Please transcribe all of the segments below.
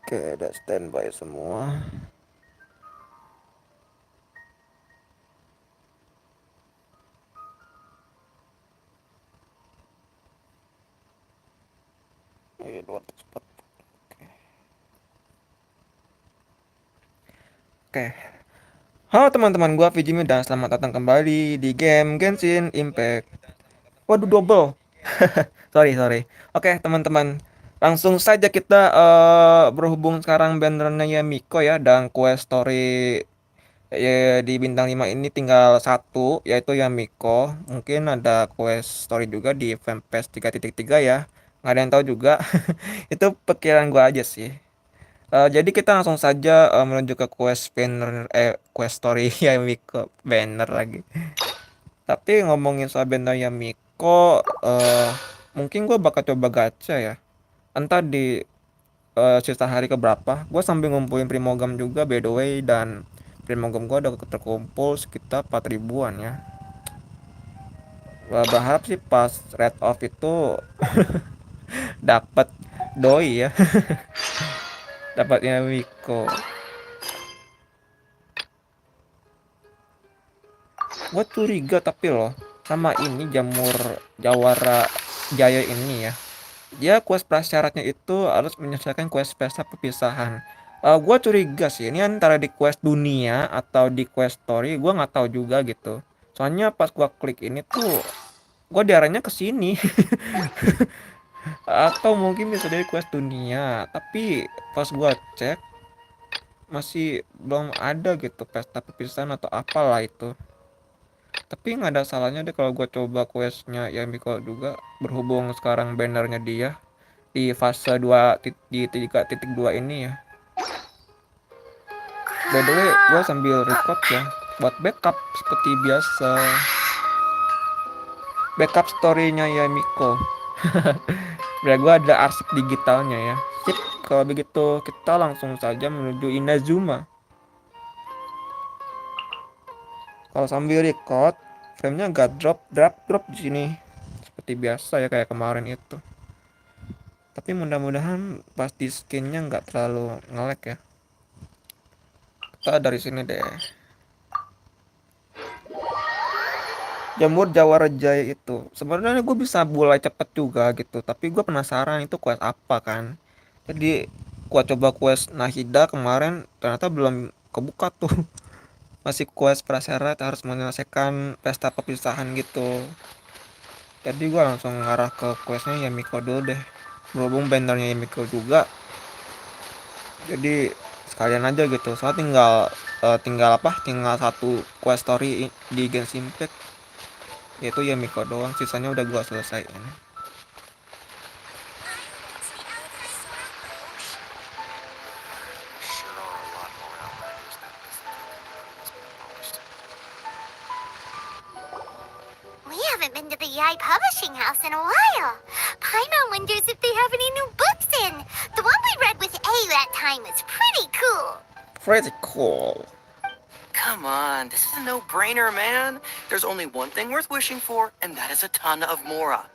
Oke, udah standby semua. Oke. Oke. Halo teman-teman, gua FiziMeds dan selamat datang kembali di game Genshin Impact. Waduh, double. Sorry. Oke, teman-teman. Langsung saja kita berhubung sekarang bannernya ya Miko ya, dan Quest Story ya, di bintang 5 ini tinggal satu, yaitu ya Miko. Mungkin ada Quest Story juga di fanpage 3.3 ya. Nggak ada yang tahu juga. Itu perkiraan gua aja sih. Jadi kita langsung saja menuju ke Quest Story ya Miko banner lagi. Tapi ngomongin soal banner ya Miko, mungkin gue bakal coba gacha ya. Entah di sisa hari keberapa. Gue sambil ngumpulin primogam juga by the way, dan primogam gue udah terkumpul sekitar 4 ribuan ya. Gua berharap sih pas red off itu dapat doi ya, dapatnya Miko. Gue curiga tapi loh sama ini jamur jawara jaya ini ya. Dia quest prasyaratnya itu harus menyelesaikan quest pesta perpisahan. Gue curiga sih ini antara di quest dunia atau di quest story, gue nggak tahu juga gitu. Soalnya pas gue klik ini tuh gue diarahnya ke sini. Atau mungkin bisa dari quest dunia, tapi pas gue cek masih belum ada gitu pesta perpisahan atau apalah itu. Tapi nggak ada salahnya deh kalau gue coba questnya ya Miko juga, berhubung sekarang bannernya dia di fase 2 di 3.2 ini ya. By the way, gue sambil record ya buat backup seperti biasa, backup storynya ya Miko. Biar gue ada arsip digitalnya ya. Sip, kalau begitu kita langsung saja menuju Inazuma. Kalau sambil record, framenya agak drop di sini seperti biasa ya kayak kemarin itu. Tapi mudah-mudahan pas di skinnya nggak terlalu nge-lag ya. Kita dari sini deh. Jamur Jawara Jaya itu sebenarnya gue bisa mulai cepet juga gitu, tapi gue penasaran itu quest apa kan. Jadi gue coba quest Nahida kemarin, ternyata belum kebuka tuh. Masih quest prasyarat harus menyelesaikan pesta perpisahan gitu. Jadi gue langsung ngarah ke questnya Yamiko dulu deh, berhubung bannernya Yamiko juga, jadi sekalian aja gitu. Soalnya tinggal satu quest story di Genshin Impact, yaitu Yamiko doang, sisanya udah gue selesaiin. We haven't been to the Yae Publishing House in a while. Paimon wonders if they have any new books in. The one we read with A that time was pretty cool. Pretty cool. Come on, this is a no-brainer, man. There's only one thing worth wishing for, and that is a ton of Mora.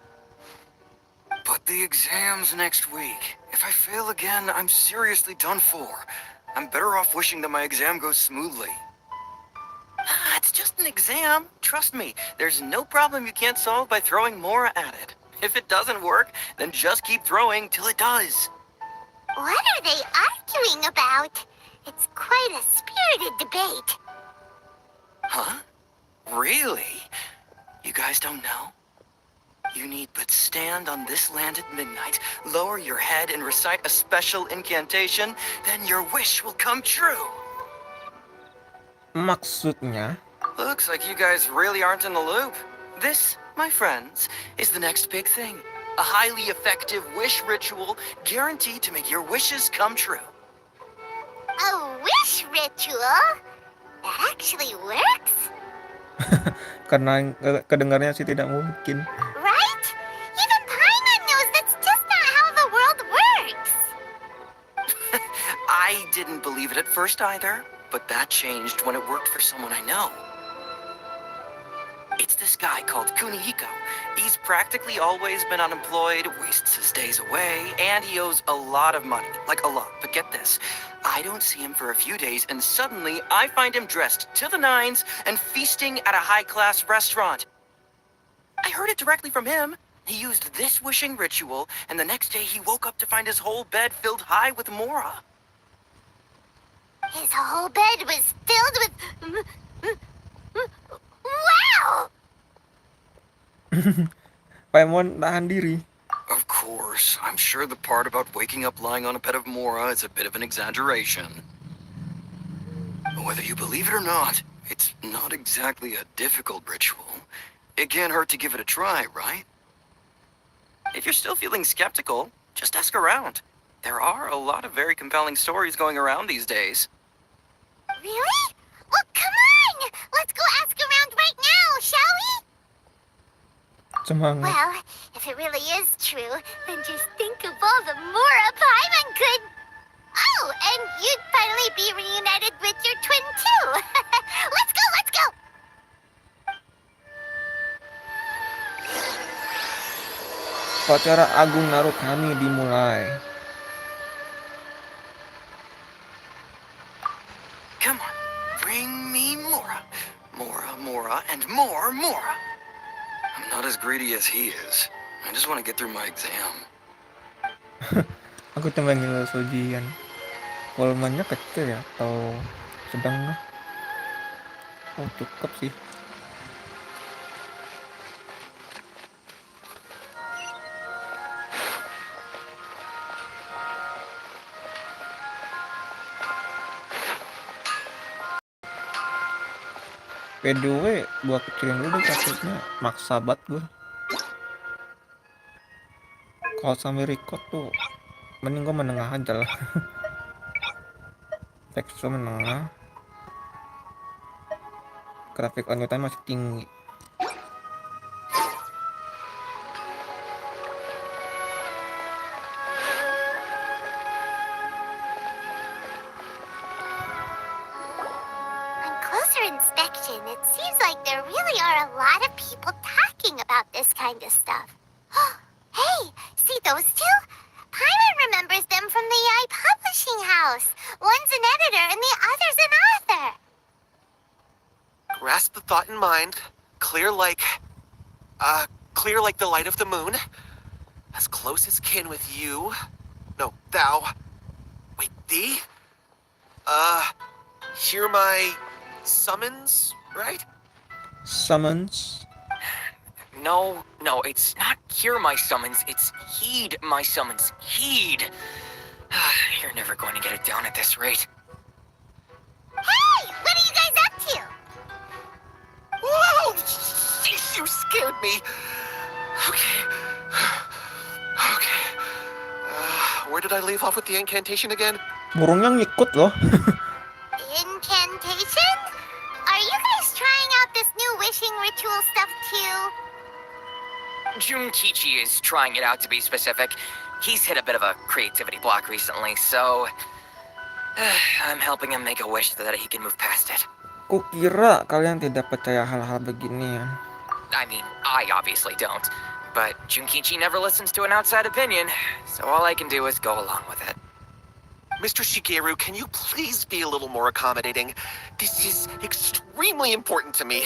But the exam's next week. If I fail again, I'm seriously done for. I'm better off wishing that my exam goes smoothly. Ah, it's just an exam. Trust me, there's no problem you can't solve by throwing Mora at it. If it doesn't work, then just keep throwing till it does. What are they arguing about? It's quite a spirited debate. Huh? Really? You guys don't know? You need but stand on this land at midnight, lower your head and recite a special incantation, then your wish will come true. Maksudnya Looks like you guys really aren't in the loop. This, my friends, is the next big thing. A highly effective wish ritual guaranteed to make your wishes come true. A wish ritual? That actually works? karena kedengarannya sih tidak mungkin. Right? Even Paimon knows that's just not how the world works. I didn't believe it at first either, but that changed when it worked for someone I know. It's this guy called Kunihiko. He's He's practically always been unemployed, wastes his days away, and he owes a lot of money. Like a lot. But get this. I don't see him for a few days, and suddenly I find him dressed to the nines and feasting at a high-class restaurant. I heard it directly from him. He used this wishing ritual, and the next day he woke up to find his whole bed filled high with Mora. His whole bed was filled with... Wow! Paimon tahan diri. Of course, I'm sure the part about waking up lying on a bed of Mora is a bit of an exaggeration. Whether you believe it or not, it's not exactly a difficult ritual. It can't hurt to give it a try, right? If you're still feeling skeptical, just ask around. There are a lot of very compelling stories going around these days. Really? Well, come on! Let's go ask around right now, shall we? Semangat. Well, if it really is true, then just think of all the Mora Paimon could... Oh, and you'd finally be reunited with your twin too. Let's go, let's go! Upacara Agung Narukami dimulai. Come on, bring me Mora. Mora, Mora, and more Mora. I'm not as greedy as he is. I just want to get through my exam. Aku tambah ngelulus ujian. Volumenya kecil ya atau sedang lah? Oh cukup sih. PDW gua kecilin dulu kasusnya, maksa banget gua. Kalau sambil record tuh mending gua menengah aja lah. Tekstur menengah, grafik on time masih tinggi. On closer inspection, it seems like there really are a lot of people talking about this kind of stuff. Hey, see those two? Paimon remembers them from the Yae Publishing House. One's an editor and the other's an author. Grasp the thought in mind. Clear like the light of the moon. As close as kin with you. No, thou. Wait, thee? Hear my summons, right? Summons. No, it's not hear my summons, it's heed my summons. Heed. You're never going to get it down at this rate. Hey, what are you guys up to? Whoa! Jeez, you scared me. Okay. Okay. Where did I leave off with the incantation again? Burungnya ngikut loh. Incantation? Are you guys trying out this new wishing ritual stuff too? Junkichi is trying it out, to be specific. He's hit a bit of a creativity block recently, so I'm helping him make a wish so that he can move past it. Kukira kalian tidak percaya hal-hal beginian. I mean, I obviously don't, but Junkichi never listens to an outside opinion, so all I can do is go along with it. Mr. Shigeru, can you please be a little more accommodating? This is extremely important to me.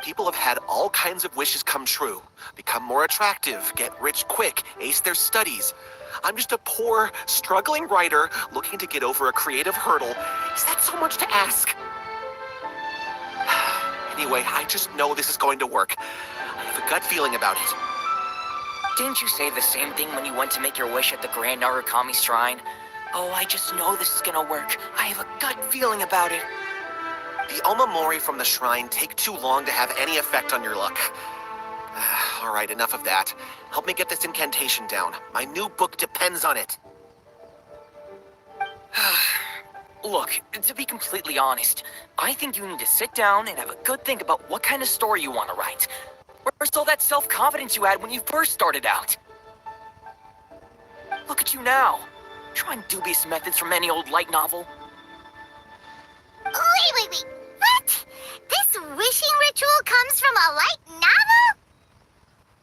People have had all kinds of wishes come true. Become more attractive, get rich quick, ace their studies. I'm just a poor, struggling writer looking to get over a creative hurdle. Is that so much to ask? Anyway, I just know this is going to work. I have a gut feeling about it. Didn't you say the same thing when you went to make your wish at the Grand Narukami Shrine? Oh, I just know this is gonna work. I have a gut feeling about it. The Omamori from the shrine take too long to have any effect on your luck. All right, enough of that. Help me get this incantation down. My new book depends on it. Look, to be completely honest, I think you need to sit down and have a good think about what kind of story you want to write. Where's all that self-confidence you had when you first started out? Look at you now, trying dubious methods from any old light novel. Wait. What? This wishing ritual comes from a light novel?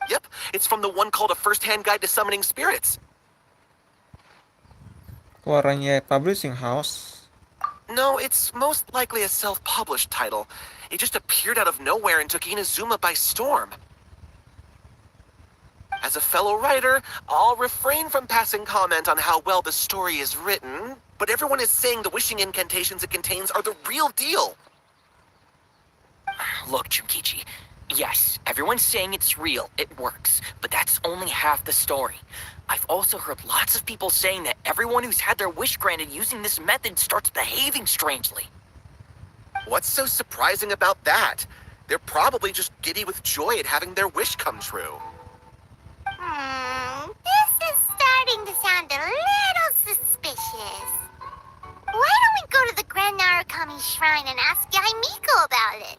Yep, it's from the one called A First-Hand Guide to Summoning Spirits. Keluarannya publishing house. No, it's most likely a self-published title. It just appeared out of nowhere and took Inazuma by storm. As a fellow writer, I'll refrain from passing comment on how well the story is written, but everyone is saying the wishing incantations it contains are the real deal. Look, Junkichi. Yes, everyone's saying it's real, it works, but that's only half the story. I've also heard lots of people saying that everyone who's had their wish granted using this method starts behaving strangely. What's so surprising about that? They're probably just giddy with joy at having their wish come true. This is starting to sound a little suspicious. Why don't we go to the Grand Narukami Shrine and ask Yae Miko about it?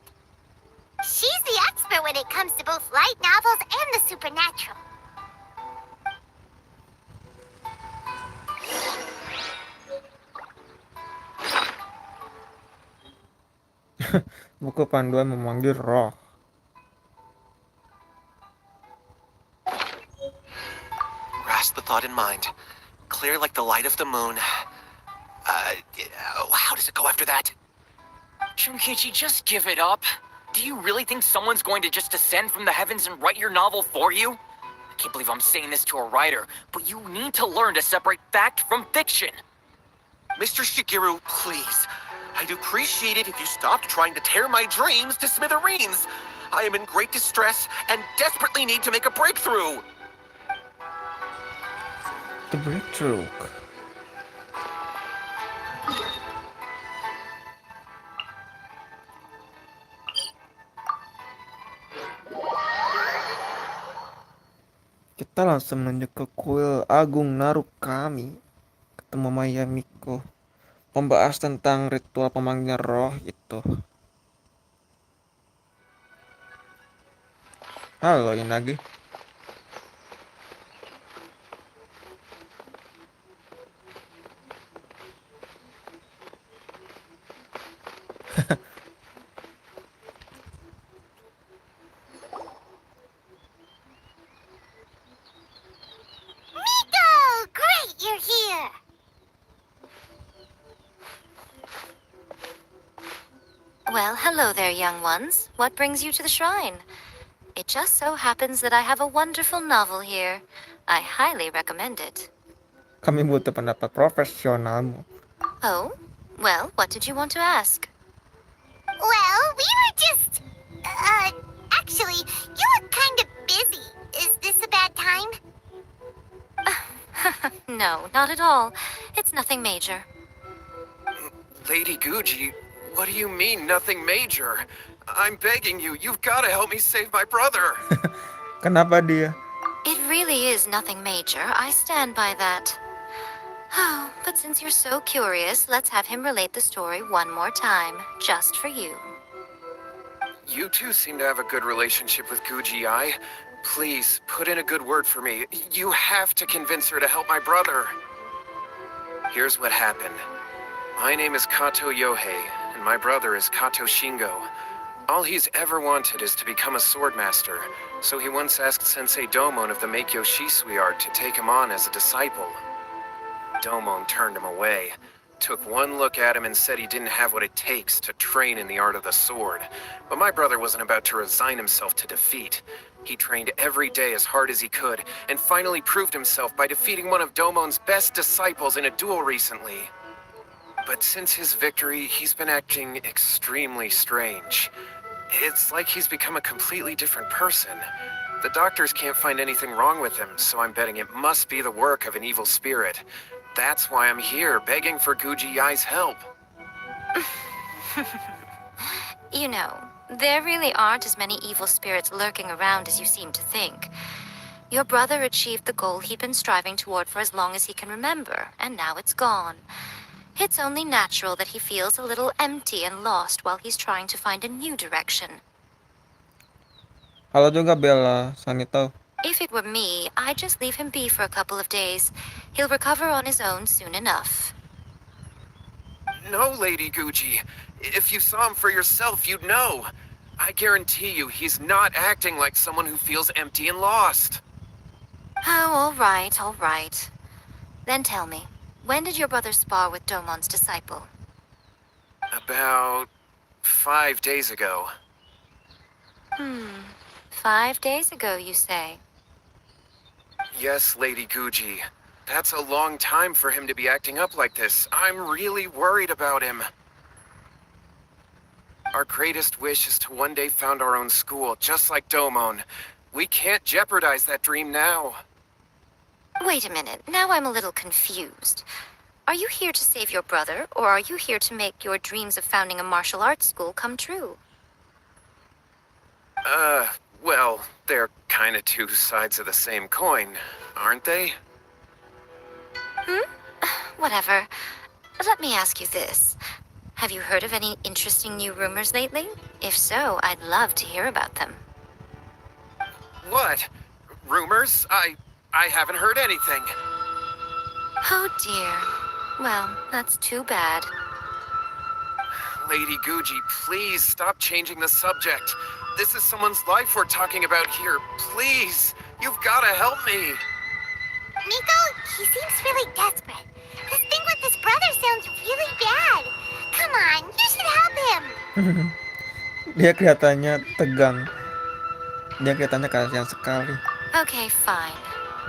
She's the expert when it comes to both light novels and the supernatural. Buku panduan memanggil roh. Grasp the thought in mind. Clear like the light of the moon. How does it go after that? Junkichi, just give it up. Do you really think someone's going to just descend from the heavens and write your novel for you? I can't believe I'm saying this to a writer, but you need to learn to separate fact from fiction. Mr. Shigeru, please. I'd appreciate it if you stopped trying to tear my dreams to smithereens. I am in great distress and desperately need to make a breakthrough. The breakthrough. Kita langsung menuju ke kuil Agung Narukami. Ketemu Yae Miko. Membahas tentang ritual pemanggilan roh itu. Halo Inagi. Miko! Great, you're here! Well, hello there, young ones. What brings you to the shrine? It just so happens that I have a wonderful novel here. I highly recommend it. Kami butuh pendapat profesionalmu. Oh? Well, what did you want to ask? Well, we were just... actually, you look kind of busy. Is this a bad time? No, not at all. It's nothing major. Lady Guji, what do you mean, nothing major? I'm begging you, you've got to help me save my brother. Kenapa dia? It really is nothing major. I stand by that. Oh, but since you're so curious, let's have him relate the story one more time, just for you. You two seem to have a good relationship with Guji Ai. Please, put in a good word for me. You have to convince her to help my brother. Here's what happened. My name is Kato Yohei, and my brother is Kato Shingo. All he's ever wanted is to become a swordmaster, so he once asked Sensei Domon of the Meikyo Shisui art to take him on as a disciple. Domon turned him away, took one look at him and said he didn't have what it takes to train in the art of the sword. But my brother wasn't about to resign himself to defeat. He trained every day as hard as he could, and finally proved himself by defeating one of Domon's best disciples in a duel recently. But since his victory, he's been acting extremely strange. It's like he's become a completely different person. The doctors can't find anything wrong with him, so I'm betting it must be the work of an evil spirit. That's why I'm here, begging for Guji Yai's help. You know, there really aren't as many evil spirits lurking around as you seem to think. Your brother achieved the goal he'd been striving toward for as long as he can remember, and now it's gone. It's only natural that he feels a little empty and lost while he's trying to find a new direction. Halo juga Bella, Sanito. If it were me, I'd just leave him be for a couple of days. He'll recover on his own soon enough. No, Lady Guji. If you saw him for yourself, you'd know. I guarantee you he's not acting like someone who feels empty and lost. Oh, all right, all right. Then tell me, when did your brother spar with Domon's disciple? About 5 days ago. 5 days ago, you say? Yes, Lady Guji. That's a long time for him to be acting up like this. I'm really worried about him. Our greatest wish is to one day found our own school, just like Domon. We can't jeopardize that dream now. Wait a minute, now I'm a little confused. Are you here to save your brother, or are you here to make your dreams of founding a martial arts school come true? Well, they're kinda two sides of the same coin, aren't they? Whatever. Let me ask you this. Have you heard of any interesting new rumors lately? If so, I'd love to hear about them. What? Rumors? I haven't heard anything. Oh dear. Well, that's too bad. Lady Guji, please stop changing the subject. This is someone's life we're talking about here. Please, you've gotta help me. Miko, he seems really desperate. This thing with his brother sounds really bad. Come on, you should help him. Dia kelihatannya tegang. Dia kelihatannya kasihan sekali. Okay, fine.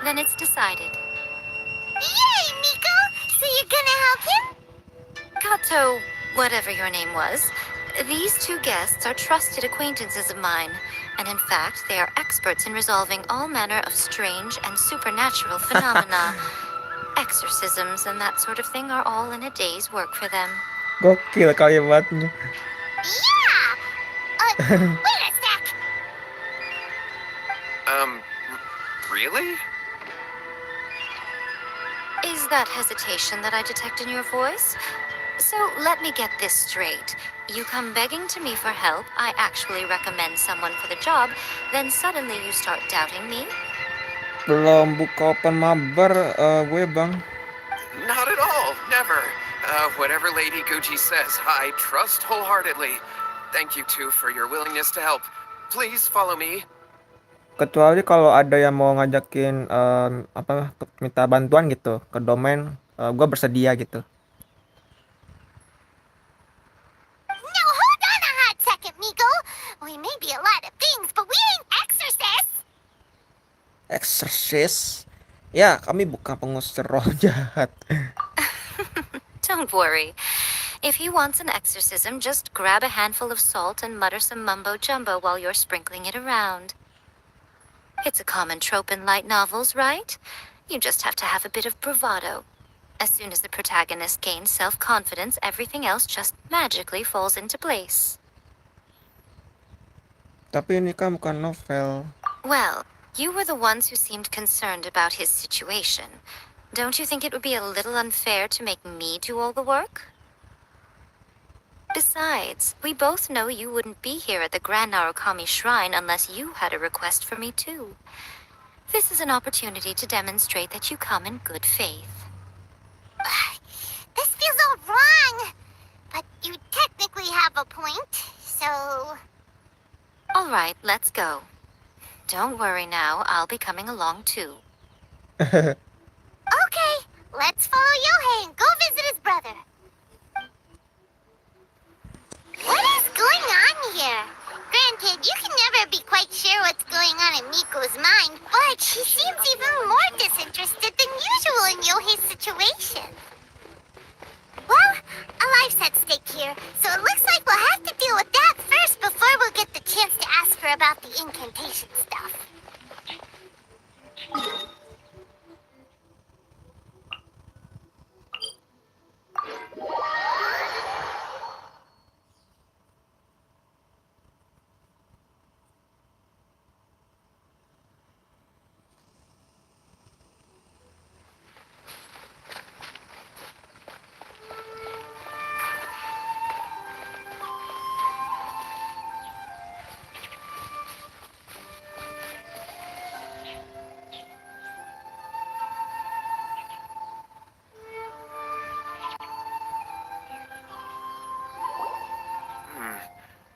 Then it's decided. Yay, Miko! So you're gonna help him? Kato, whatever your name was, these two guests are trusted acquaintances of mine, and in fact, they are experts in resolving all manner of strange and supernatural phenomena. Exorcisms and that sort of thing are all in a day's work for them. Gokil kalimatnya. Yeah! Wait a sec! Really? Is that hesitation that I detect in your voice? So let me get this straight. You come begging to me for help, I actually recommend someone for the job, then suddenly you start doubting me? Belum buka open mabar gue bang. Not at all. Never. Whatever Lady Guji says, I trust wholeheartedly. Thank you two for your willingness to help. Please follow me. Kecuali kalau ada yang mau ngajakin minta bantuan gitu ke domain, gue bersedia gitu. No, hold on a hot second, Miko. We may be a lot of things, but we ain't exorcists. Exorcist? Ya, kami bukan pengusir roh jahat. Don't worry. If he wants an exorcism, just grab a handful of salt and mutter some mumbo-jumbo while you're sprinkling it around. It's a common trope in light novels, right? You just have to have a bit of bravado. As soon as the protagonist gains self-confidence, everything else just magically falls into place. Tapi ini kan bukan novel. Well, you were the ones who seemed concerned about his situation. Don't you think it would be a little unfair to make me do all the work? Besides, we both know you wouldn't be here at the Grand Narukami Shrine unless you had a request for me too. This is an opportunity to demonstrate that you come in good faith. This feels all wrong. But you technically have a point, so... All right, let's go. Don't worry now, I'll be coming along too. Okay, let's follow Yohei and go visit his brother. What is going on here? Granted, you can never be quite sure what's going on in Miko's mind, but she seems even more disinterested than usual in Yohei's situation. Well, a life's at stake here, so it looks like we'll have to deal with that first before we'll get the chance to ask her about the incantation stuff.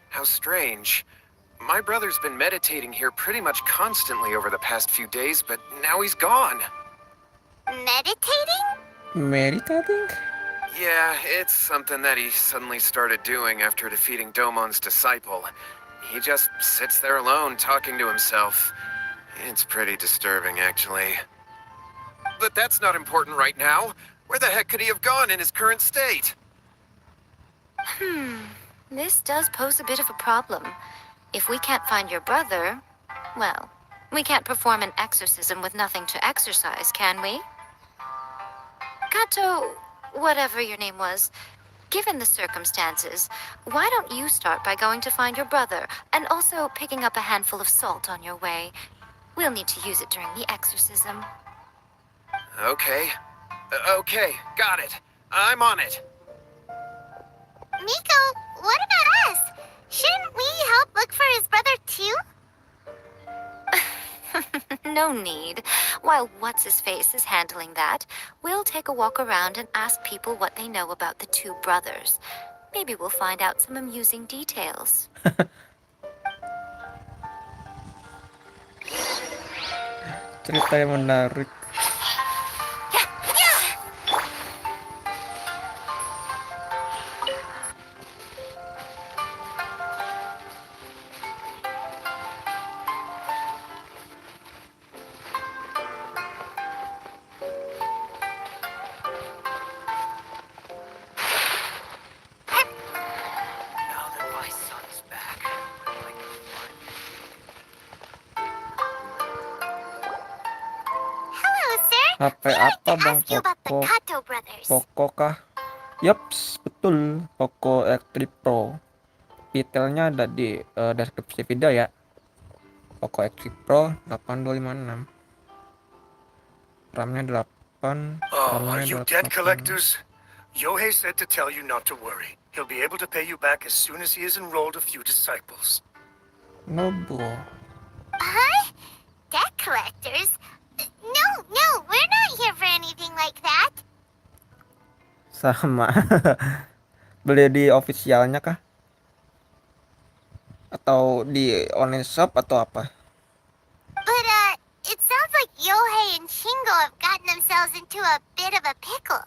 How strange. My brother's been meditating here pretty much constantly over the past few days, but now he's gone. Meditating? Meditating? Yeah, it's something that he suddenly started doing after defeating Domon's disciple. He just sits there alone, talking to himself. It's pretty disturbing, actually. But that's not important right now. Where the heck could he have gone in his current state? This does pose a bit of a problem. If we can't find your brother, well, we can't perform an exorcism with nothing to exorcise, can we? Kato, whatever your name was, given the circumstances, why don't you start by going to find your brother and also picking up a handful of salt on your way? We'll need to use it during the exorcism. Okay. Okay, got it. I'm on it. Miko, what about us? Shouldn't we help look for his brother too? No need. While What's-His-Face is handling that, we'll take a walk around and ask people what they know about the two brothers. Maybe we'll find out some amusing details. Cerita yang menarik. Now that my son's back, I can finally... Hello, sir. HP We'd like apa to bang? ask you about the Poco, Kato brothers. Poco kah? Yaps, betul. Poco X3 Pro. Detailnya ada di deskripsi video ya. Poco X3 Pro 8256. RAM-nya 8. Oh, are RAM-nya you 8. debt collectors? Yohei said to tell you not to worry. He'll be able to pay you back as soon as he has enrolled a few disciples. Nobu. Huh? Debt collectors? No, we're not here for anything like that. Sama. Beli di officialnya kah? Atau di online shop atau apa? But, it sounds like Yohei and Shingo have gotten themselves into a bit of a pickle.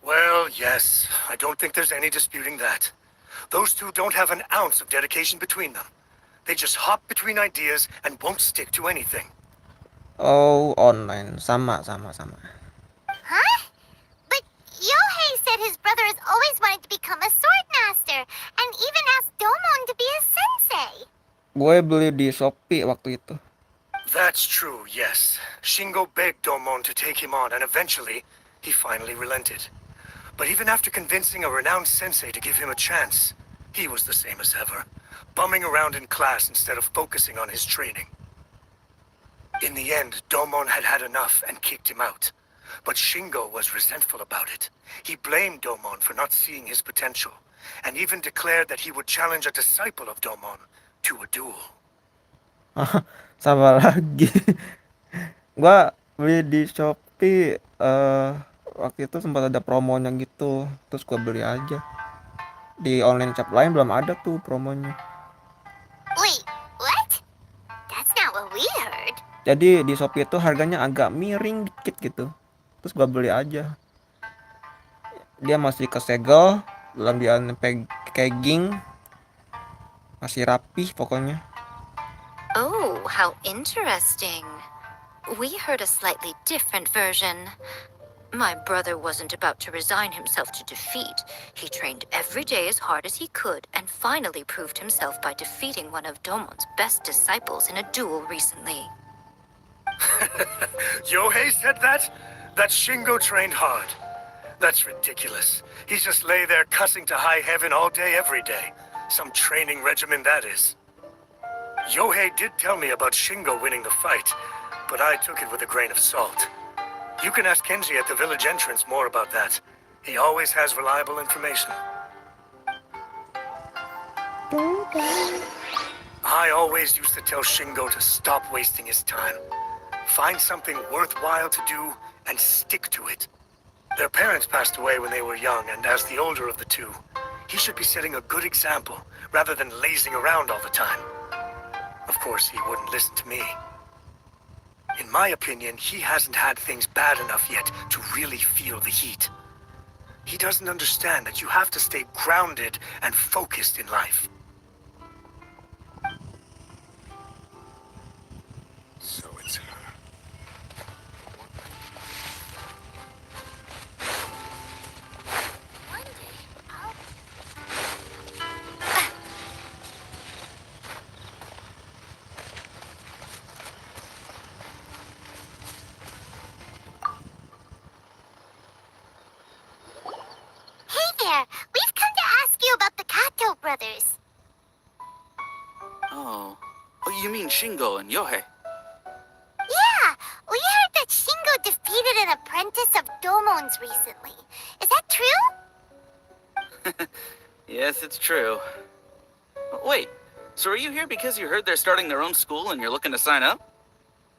Well, yes. I don't think there's any disputing that. Those two don't have an ounce of dedication between them. They just hop between ideas and won't stick to anything. Oh, online. Sama. Huh? But Yohei said his brother has always wanted to become a sword master, and even asked Domon to be a sensei. Gue beli di Shopee waktu itu. That's true, yes. Shingo begged Domon to take him on, and eventually, he finally relented. But even after convincing a renowned sensei to give him a chance, he was the same as ever, bumming around in class instead of focusing on his training. In the end, Domon had had enough and kicked him out. But Shingo was resentful about it. He blamed Domon for not seeing his potential, and even declared that he would challenge a disciple of Domon to a duel. Sama lagi. Gua beli di Shopee waktu itu sempat ada promonya gitu. Terus gua beli aja. Di online shop lain belum ada tuh promonya. Wait, what? That's not what we heard. Jadi di Shopee itu harganya agak miring dikit gitu. Terus gua beli aja. Dia masih kesegel, belum di packaging. Masih rapih pokoknya. Oh, how interesting. We heard a slightly different version. My brother wasn't about to resign himself to defeat. He trained every day as hard as he could and finally proved himself by defeating one of Domon's best disciples in a duel recently. Yohei said that? That Shingo trained hard. That's ridiculous. He's just lay there cussing to high heaven all day, every day. Some training regimen, that is. Yohei did tell me about Shingo winning the fight, but I took it with a grain of salt. You can ask Kenji at the village entrance more about that. He always has reliable information. I always used to tell Shingo to stop wasting his time. Find something worthwhile to do and stick to it. Their parents passed away when they were young, and as the older of the two, he should be setting a good example, rather than lazing around all the time. Of course, he wouldn't listen to me. In my opinion, he hasn't had things bad enough yet to really feel the heat. He doesn't understand that you have to stay grounded and focused in life. So it's her. One day, I'll... Hey there! We've come to ask you about the Kato brothers. Oh. Oh, you mean Shingo and Yohei? Yeah, we heard that Shingo defeated an apprentice of Domon's recently. Is that true? Yes, it's true. Wait, so are you here because you heard they're starting their own school and you're looking to sign up?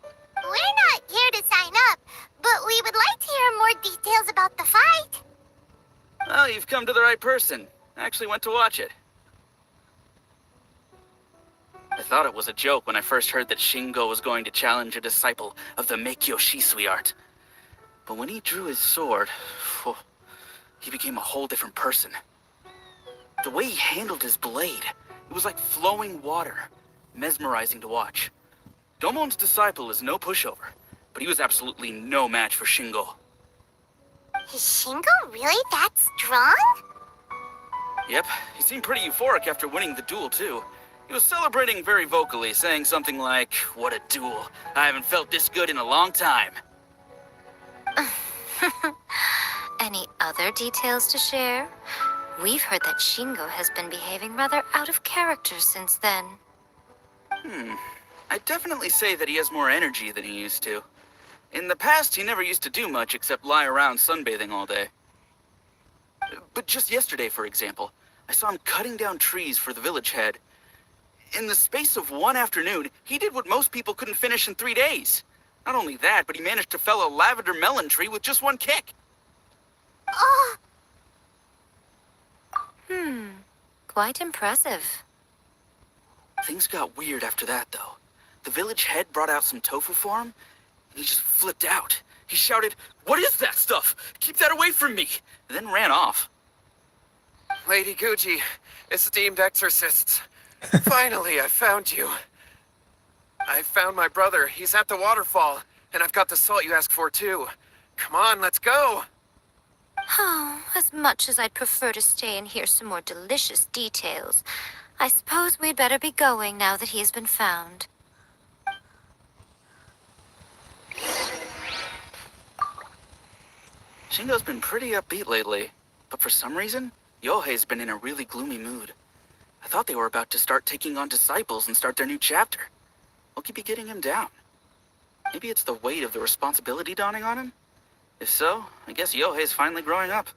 We're not here to sign up, but we would like to hear more details about the fight. Oh, you've come to the right person. I actually went to watch it. I thought it was a joke when I first heard that Shingo was going to challenge a disciple of the Meikyo Shisui art. But when he drew his sword, he became a whole different person. The way he handled his blade, it was like flowing water, mesmerizing to watch. Domon's disciple is no pushover, but he was absolutely no match for Shingo. Is Shingo really that strong? Yep, he seemed pretty euphoric after winning the duel, too. He was celebrating very vocally, saying something like, "What a duel. I haven't felt this good in a long time." Any other details to share? We've heard that Shingo has been behaving rather out of character since then. I'd definitely say that he has more energy than he used to. In the past, he never used to do much except lie around sunbathing all day. But just yesterday, for example, I saw him cutting down trees for the village head. In the space of one afternoon, he did what most people couldn't finish in 3 days. Not only that, but he managed to fell a lavender melon tree with just one kick. Oh, Quite impressive. Things got weird after that, though. The village head brought out some tofu for him, and he just flipped out. He shouted, "What is that stuff? Keep that away from me!" and then ran off. Lady Guji, esteemed exorcists. Finally, I found you. I found my brother. He's at the waterfall, and I've got the salt you asked for, too. Come on, let's go. Oh, as much as I'd prefer to stay and hear some more delicious details, I suppose we'd better be going now that he has been found. Shingo's been pretty upbeat lately, but for some reason, Yohei's been in a really gloomy mood. I thought they were about to start taking on disciples and start their new chapter. What could be getting him down? Maybe it's the weight of the responsibility dawning on him? If so, I guess Yohei's finally growing up.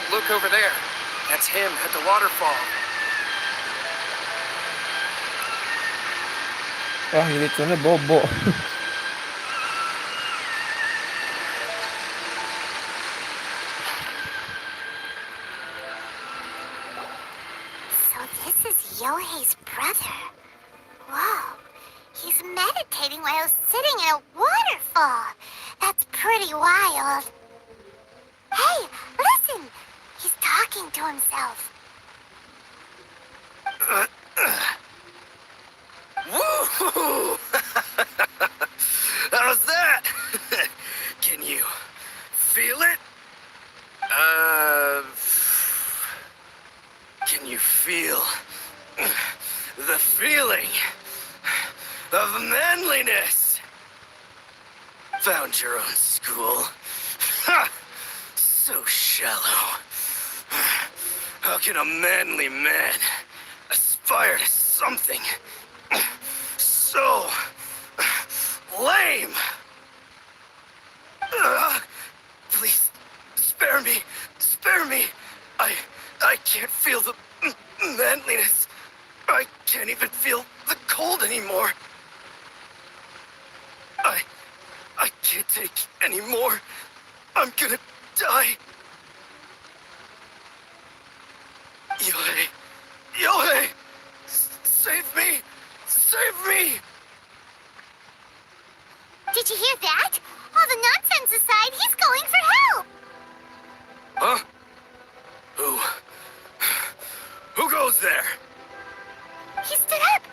Look over there. That's him at the waterfall. Wah, Yulichunnya bobo. so this is Yohei's brother. Whoa, he's was meditating while sitting in a waterfall. That's pretty wild. Hey, listen! He's talking to himself. Woo! How's that? Can you feel it? Can you feel the feeling of manliness? Found your own school. Ha! So shallow. How can a manly man aspire to something so lame? Please, spare me. Spare me. I can't feel the manliness. I can't even feel the cold anymore. I can't take any more. I'm gonna die. Yohei! Yohei! Save me! Save me! Did you hear that? All the nonsense aside, he's going for help! Huh? Who goes there? He stood up!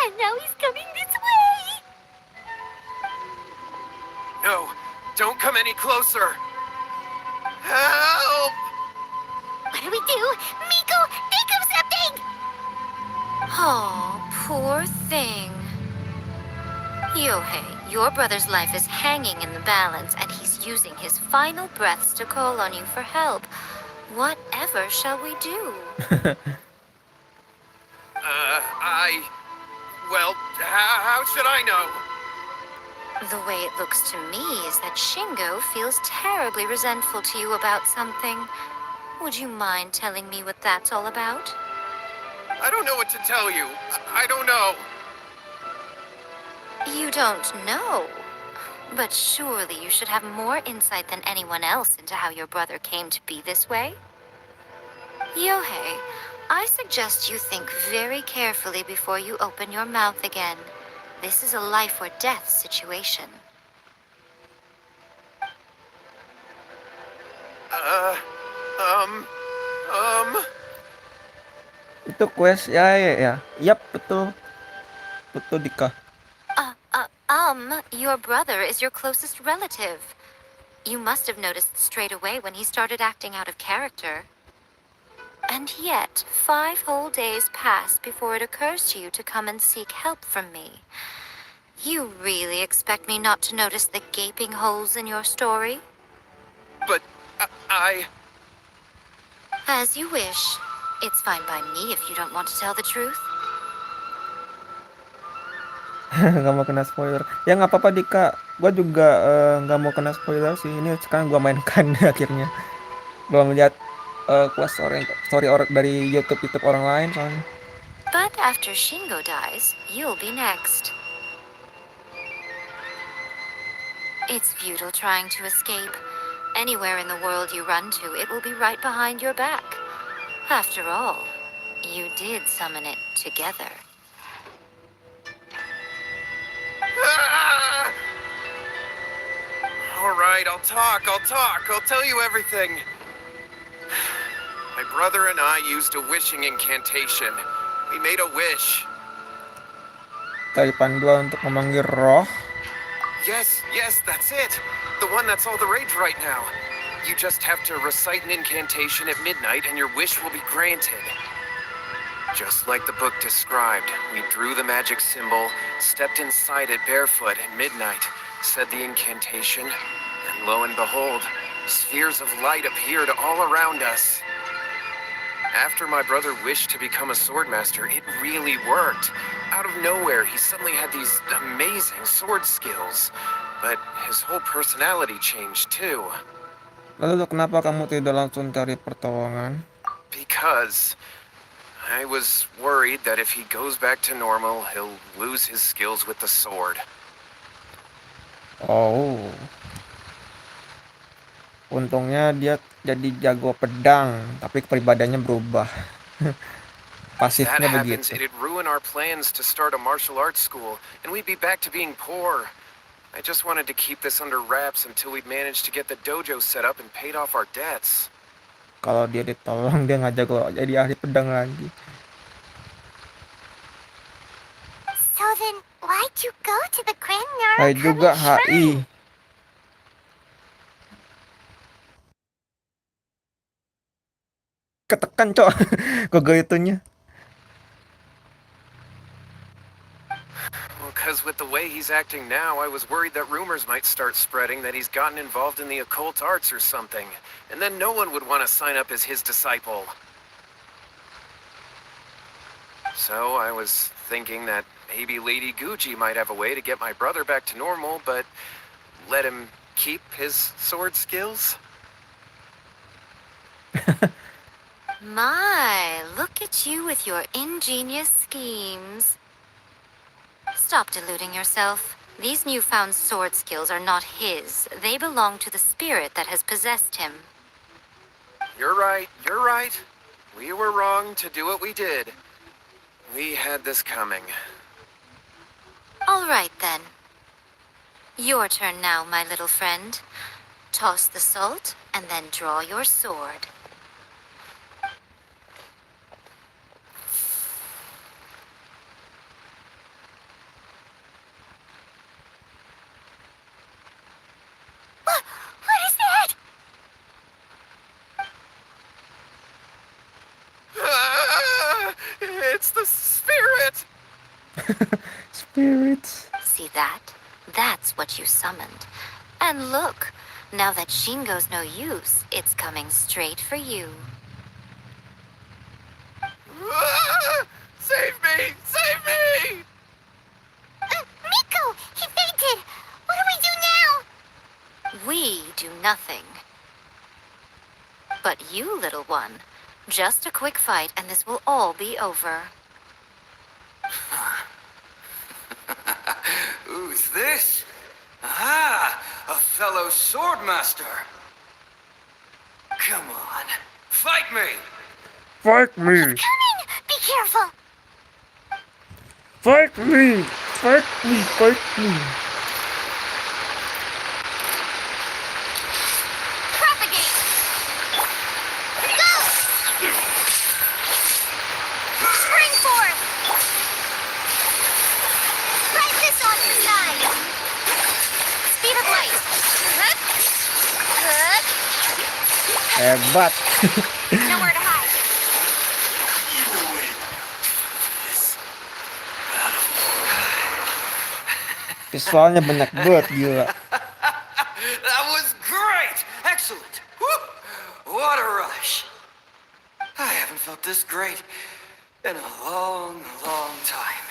And now he's coming this way! No, don't come any closer. Help! What do we do? Miko, think of something! Oh, poor thing. Yohei, your brother's life is hanging in the balance, and he's using his final breaths to call on you for help. Whatever shall we do? Well, how should I know? The way it looks to me is that Shingo feels terribly resentful to you about something. Would you mind telling me what that's all about? I don't know what to tell you. I don't know. You don't know. But surely you should have more insight than anyone else into how your brother came to be this way. Yohei, I suggest you think very carefully before you open your mouth again. This is a life or death situation. Itu Quest ya. Yap, betul. Betul, Dika. Your brother is your closest relative. You must have noticed straight away when he started acting out of character. And yet, 5 whole days pass before it occurs to you to come and seek help from me. You really expect me not to notice the gaping holes in your story? But I... As you wish. It's fine by me if you don't want to tell the truth. Nggak mau kena spoiler. Ya nggak apa-apa Dika. Gua juga nggak mau kena spoiler sih. Ini sekarang gua mainkan akhirnya. Gua melihat Quest Story dari YouTube orang lain soalnya. But after Shingo dies, you'll be next. It's futile trying to escape. Anywhere in the world you run to, it will be right behind your back. After all, you did summon it together. All right, I'll talk. I'll tell you everything. My brother and I used a wishing incantation. We made a wish. Tali panduan untuk memanggil roh. Yes, that's it. The one that's all the rage right now. You just have to recite an incantation at midnight and your wish will be granted. Just like the book described, we drew the magic symbol, stepped inside it barefoot at midnight, said the incantation, and lo and behold, spheres of light appeared all around us. After my brother wished to become a swordmaster, it really worked. Out of nowhere, he suddenly had these amazing sword skills. But his whole personality changed too. Lalu kenapa kamu tidak langsung cari pertolongan? Because I was worried that if he goes back to normal, he'll lose his skills with the sword. Oh. Untungnya dia jadi jago pedang, tapi kepribadiannya berubah. If that Pasifnya happens, begitu. it'd ruin our plans to start a martial arts school, and we'd be back to being poor. I just wanted to keep this under wraps until we'd managed to get the dojo set up and paid off our debts. Kalau dia ditolong dia ngajak lo jadi ahli pedang lagi. So then, why'd you go to the Grand Hai juga Narukami HI. Shrine? Ketekan cok. Kogel itunya. Well, because with the way he's acting now, I was worried that rumors might start spreading that he's gotten involved in the occult arts or something. And then no one would want to sign up as his disciple. So I was thinking that maybe Lady Gucci might have a way to get my brother back to normal, but let him keep his sword skills? My, look at you with your ingenious schemes. Stop deluding yourself. These newfound sword skills are not his. They belong to the spirit that has possessed him. You're right, you're right. We were wrong to do what we did. We had this coming. All right, then. Your turn now, my little friend. Toss the salt, and then draw your sword. What is that? It's the spirit! Spirits. See that? That's what you summoned. And look, now that Shingo's no use, it's coming straight for you. Save me! Save me! Miko! He fainted! What do we do now? We do nothing. But you, little one, just a quick fight and this will all be over. Who's this? Ah, a fellow swordmaster. Come on, fight me! Fight me. Coming! Be careful! Fight me. Fight me. Fight me. Propagate! Go! Spring forth! Ride this on the side! Speed of light! Hup! Hup! Hebat. Nowhere to hide! Visualnya banyak banget gila. That was great! Excellent! Woo! What a rush! I haven't felt this great in a long, long time.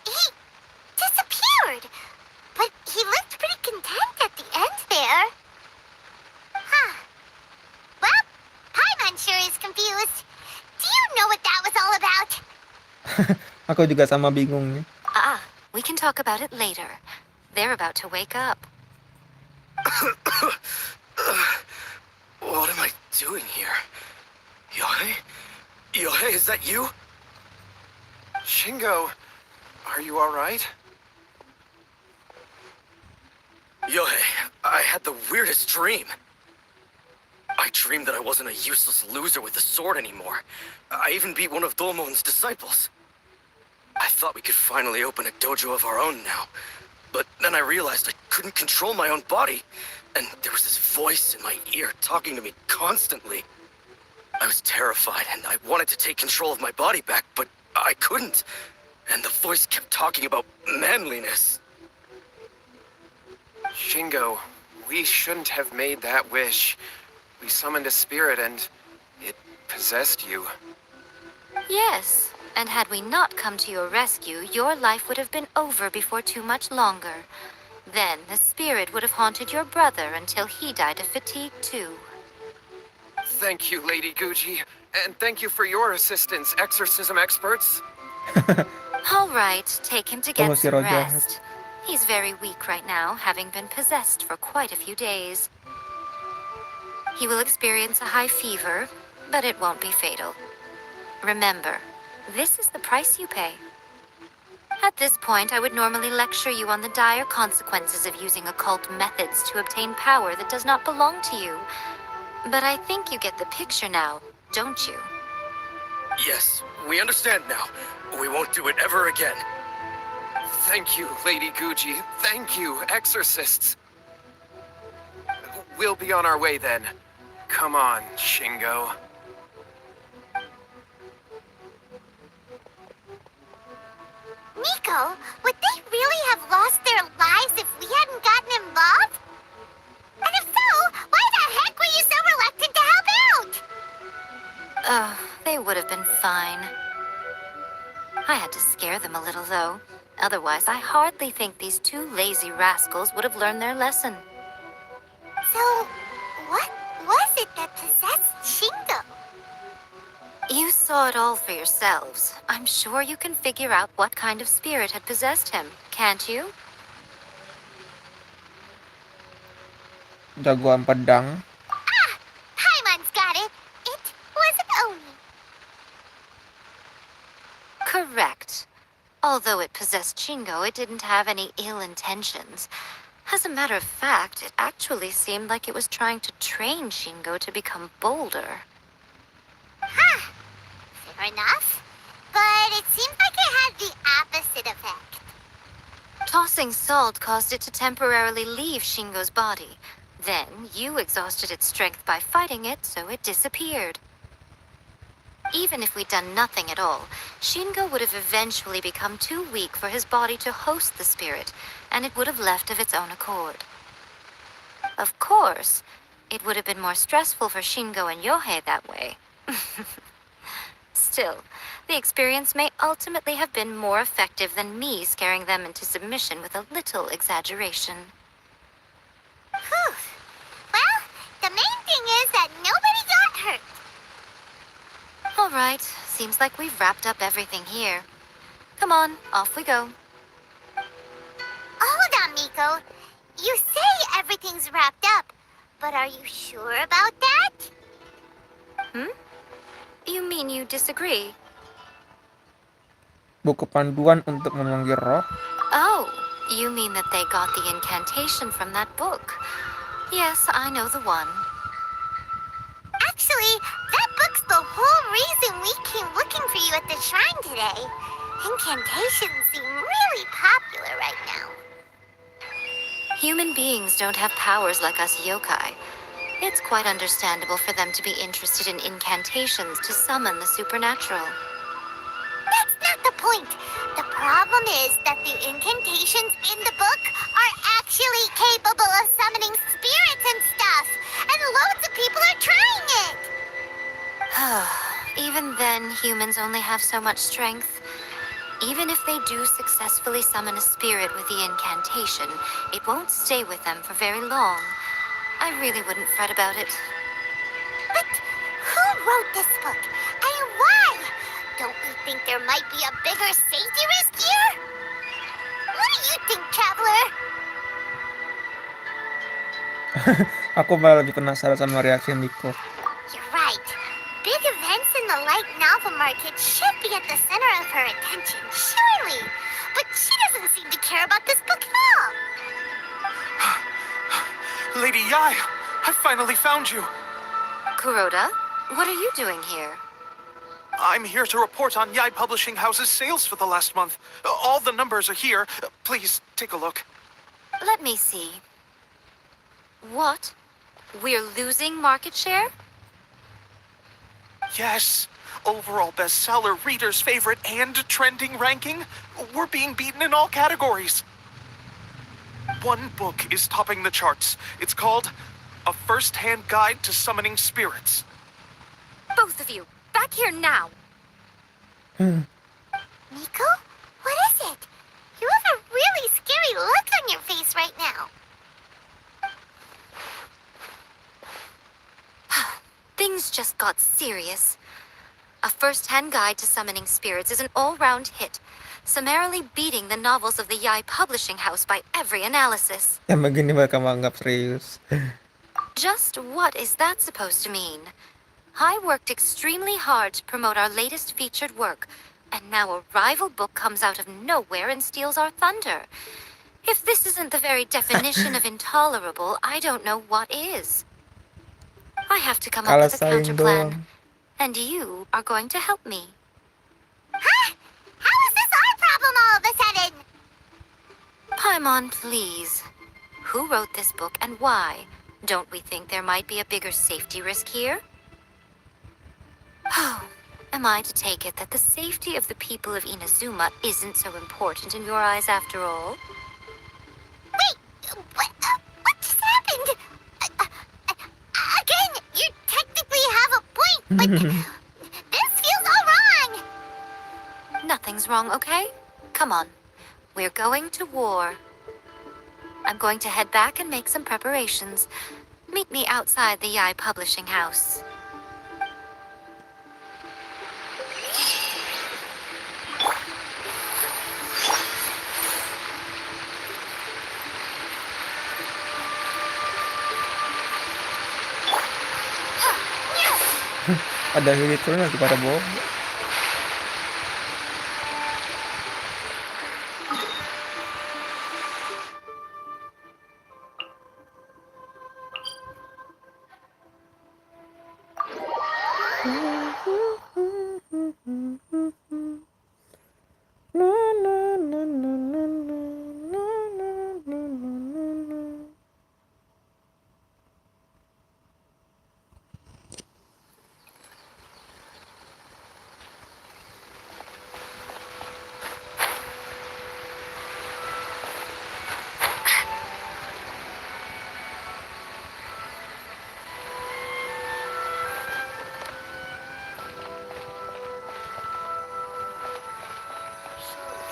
He disappeared! But he looked pretty content at the end there. Huh. Well, Paimon sure is confused. Do you know what that was all about? Aku juga sama bingung nih. We can talk about it later. They're about to wake up. What am I doing here? Yae? Yae, is that you? Shingo, are you alright? Yae, I had the weirdest dream. I dreamed that I wasn't a useless loser with a sword anymore. I even beat one of Domon's disciples. I thought we could finally open a dojo of our own now. But then I realized I couldn't control my own body. And there was this voice in my ear talking to me constantly. I was terrified and I wanted to take control of my body back, but I couldn't. And the voice kept talking about manliness. Shingo, we shouldn't have made that wish. We summoned a spirit and it possessed you. Yes, and had we not come to your rescue, your life would have been over before too much longer. Then the spirit would have haunted your brother until he died of fatigue too. Thank you, Lady Gucci. And thank you for your assistance, exorcism experts. All right, take him to get Tunggu si some Roh jahat. rest. He's very weak right now, having been possessed for quite a few days. He will experience a high fever, but it won't be fatal. Remember, this is the price you pay. At this point, I would normally lecture you on the dire consequences of using occult methods to obtain power that does not belong to you. But I think you get the picture now, don't you? Yes, we understand now. We won't do it ever again. Thank you, Lady Guji. Thank you, exorcists. We'll be on our way then. Come on, Shingo. Miko, would they really have lost their lives if we hadn't gotten involved? And if so, why the heck were you so reluctant to help out? Oh, they would have been fine. I had to scare them a little, though. Otherwise, I hardly think these two lazy rascals would have learned their lesson. So, what was it that possessed Shingo? You saw it all for yourselves. I'm sure you can figure out what kind of spirit had possessed him, can't you? Jagoan pedang. Paimon's got it. It was Oni. Correct. Although it possessed Shingo, it didn't have any ill intentions. As a matter of fact, it actually seemed like it was trying to train Shingo to become bolder. Huh. Fair enough. But it seems like it had the opposite effect. Tossing salt caused it to temporarily leave Shingo's body. Then, you exhausted its strength by fighting it, so it disappeared. Even if we'd done nothing at all, Shingo would have eventually become too weak for his body to host the spirit, and it would have left of its own accord. Of course, it would have been more stressful for Shingo and Yohei that way. Still, the experience may ultimately have been more effective than me scaring them into submission with a little exaggeration. Whew. Well, the main thing is that nobody got hurt. All right, seems like we've wrapped up everything here. Come on, off we go. Hold on, Miko. You say everything's wrapped up, but are you sure about that? You mean you disagree? Buku panduan untuk memanggil roh. Oh, you mean that they got the incantation from that book? Yes, I know the one. Actually, that book's the whole reason we came looking for you at the shrine today. Incantations seem really popular right now. Human beings don't have powers like us yokai. It's quite understandable for them to be interested in incantations to summon the supernatural. That's not the point. The problem is that the incantations in the book are actually capable of summoning spirits and stuff. And loads of people are trying it. Even then, humans only have so much strength. Even if they do successfully summon a spirit with the incantation, it won't stay with them for very long. I really wouldn't fret about it. But who wrote this book? And why? Don't we think there might be a bigger safety risk here? What do you think, Traveler? Aku malah lebih penasaran sama reaksi Miko. You're right. Big events in the light novel market should be at the center of her attention, surely. But she doesn't seem to care about this book at all. Lady Yae, I finally found you. Kuroda, what are you doing here? I'm here to report on Yae Publishing House's sales for the last month. All the numbers are here. Please take a look. Let me see. What? We're losing market share? Yes. Overall bestseller, readers' favorite, and trending ranking. We're being beaten in all categories. One book is topping the charts. It's called A First-Hand Guide to Summoning Spirits. Both of you, back here now! Miko? What is it? You have a really scary look on your face right now. Things just got serious. A First-Hand Guide to Summoning Spirits is an all-round hit, summarily beating the novels of the Yae Publishing House by every analysis. Yang begini mereka menganggap serius. Just what is that supposed to mean? I worked extremely hard to promote our latest featured work, and now a rival book comes out of nowhere and steals our thunder. If this isn't the very definition of intolerable, I don't know what is. I have to come up Kalah with a counter saing plan, doang. and you are going to help me. Huh? How is this our problem all of a sudden? Paimon, please. Who wrote this book and why? Don't we think there might be a bigger safety risk here? Oh, am I to take it that the safety of the people of Inazuma isn't so important in your eyes after all? Wait, what just happened? Again, you technically have a point, but this feels all wrong. Nothing's wrong, okay? Come on. We're going to war. I'm going to head back and make some preparations. Meet me outside the Yae Publishing House. Ada hiliturnya lagi pada bohong.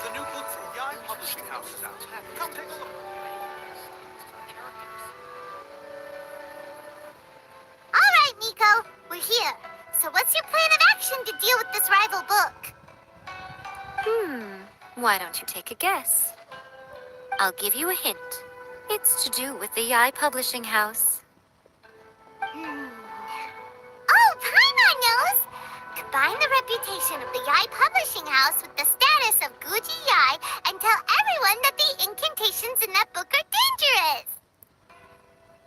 The new book from Yae Publishing House is out. Come take a look. All right, Miko, we're here. So what's your plan of action to deal with this rival book? Why don't you take a guess? I'll give you a hint. It's to do with the Yae Publishing House. Oh, Paimon knows! Combine the reputation of the Yae Publishing House with the status of Guji Yae and tell everyone that the incantations in that book are dangerous!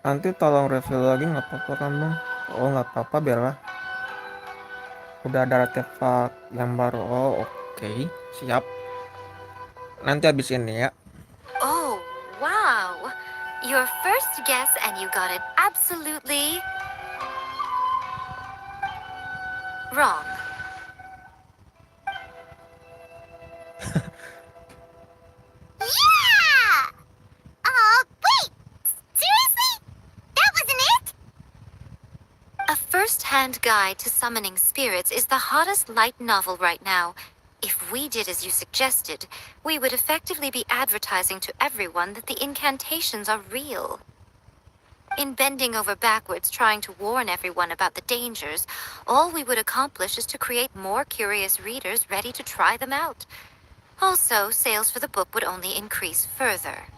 Nanti tolong review lagi nggak apa-apa kan bang? Oh nggak apa-apa biarlah. Udah ada artefak yang baru. Oh oke, siap. Nanti habis ini ya. Oh, wow. Your first guess and you got it absolutely wrong. Yeah! Wait! Seriously? That wasn't it? A first-hand guide to summoning spirits is the hottest light novel right now. If we did as you suggested, we would effectively be advertising to everyone that the incantations are real. In bending over backwards trying to warn everyone about the dangers, all we would accomplish is to create more curious readers ready to try them out. Also, sales for the book would only increase further.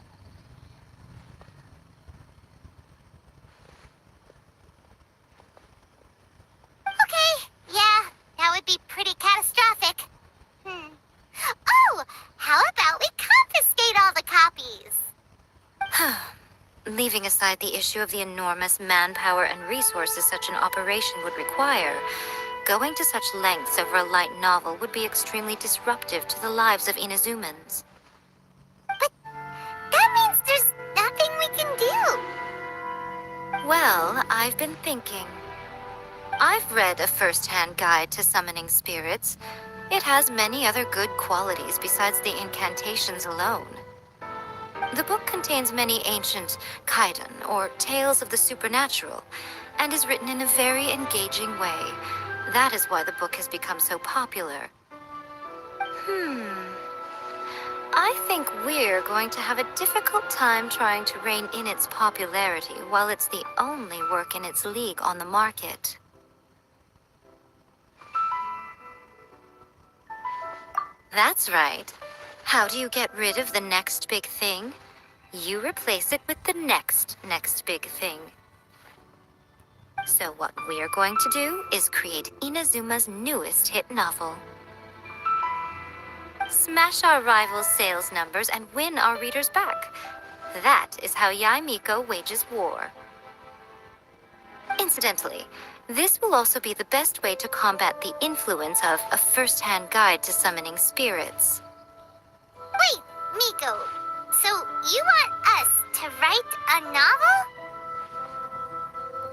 Okay, yeah, that would be pretty catastrophic. Oh, how about we confiscate all the copies? Leaving aside the issue of the enormous manpower and resources such an operation would require, going to such lengths over a light novel would be extremely disruptive to the lives of Inazumans. But that means there's nothing we can do. Well, I've been thinking. I've read a first-hand guide to summoning spirits. It has many other good qualities besides the incantations alone. The book contains many ancient kaidan, or tales of the supernatural, and is written in a very engaging way. That is why the book has become so popular. I think we're going to have a difficult time trying to rein in its popularity while it's the only work in its league on the market. That's right. How do you get rid of the next big thing? You replace it with the next big thing. So what we're going to do is create Inazuma's newest hit novel. Smash our rivals' sales numbers and win our readers back. That is how Yae Miko wages war. Incidentally, this will also be the best way to combat the influence of a first-hand guide to summoning spirits. Wait, Miko. So you want us to write a novel?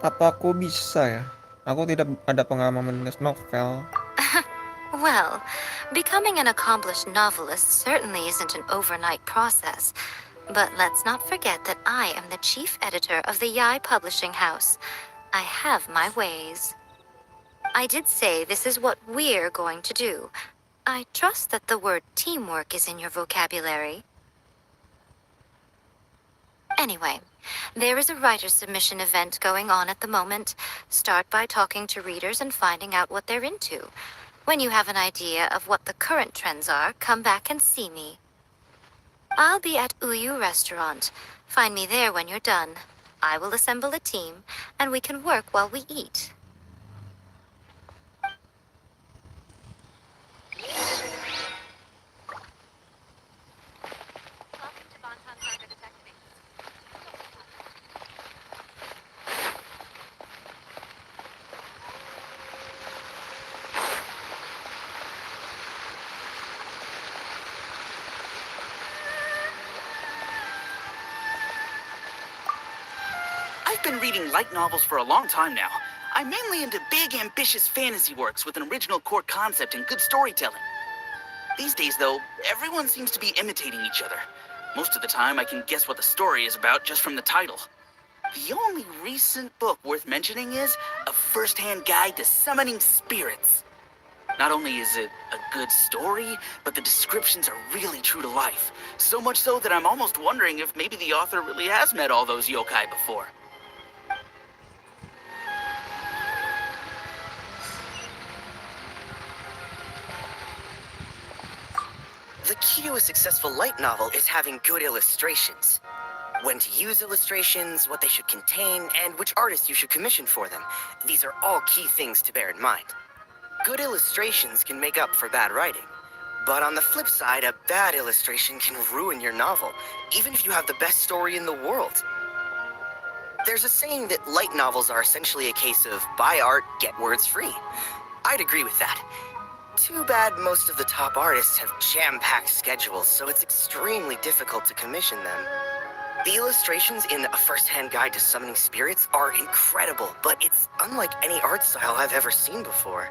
Apa aku bisa ya? Aku tidak ada pengalaman menulis novel. Well, becoming an accomplished novelist certainly isn't an overnight process. But let's not forget that I am the chief editor of the Yae Publishing House. I have my ways. I did say this is what we're going to do. I trust that the word teamwork is in your vocabulary. Anyway, there is a writer's submission event going on at the moment. Start by talking to readers and finding out what they're into. When you have an idea of what the current trends are, come back and see me. I'll be at Uyu Restaurant. Find me there when you're done. I will assemble a team, and we can work while we eat. I've been reading light novels for a long time now. I'm mainly into big, ambitious fantasy works with an original core concept and good storytelling. These days, though, everyone seems to be imitating each other. Most of the time, I can guess what the story is about just from the title. The only recent book worth mentioning is A First-Hand Guide to Summoning Spirits. Not only is it a good story, but the descriptions are really true to life. So much so that I'm almost wondering if maybe the author really has met all those yokai before. The key to a successful light novel is having good illustrations. When to use illustrations, what they should contain, and which artist you should commission for them. These are all key things to bear in mind. Good illustrations can make up for bad writing. But on the flip side, a bad illustration can ruin your novel, even if you have the best story in the world. There's a saying that light novels are essentially a case of buy art, get words free. I'd agree with that. Too bad most of the top artists have jam-packed schedules, so it's extremely difficult to commission them. The illustrations in A First-Hand Guide to Summoning Spirits are incredible, but it's unlike any art style I've ever seen before.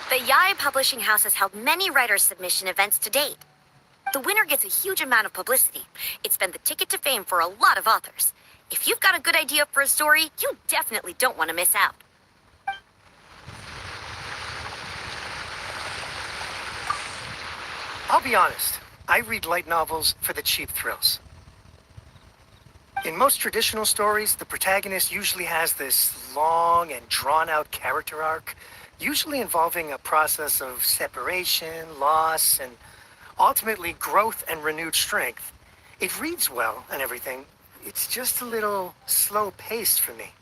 The Yae Publishing House has held many writer submission events to date. The winner gets a huge amount of publicity. It's been the ticket to fame for a lot of authors. If you've got a good idea for a story, you definitely don't want to miss out. I'll be honest, I read light novels for the cheap thrills. In most traditional stories, the protagonist usually has this long and drawn-out character arc, usually involving a process of separation, loss, and ultimately growth and renewed strength. It reads well and everything. It's just a little slow-paced for me.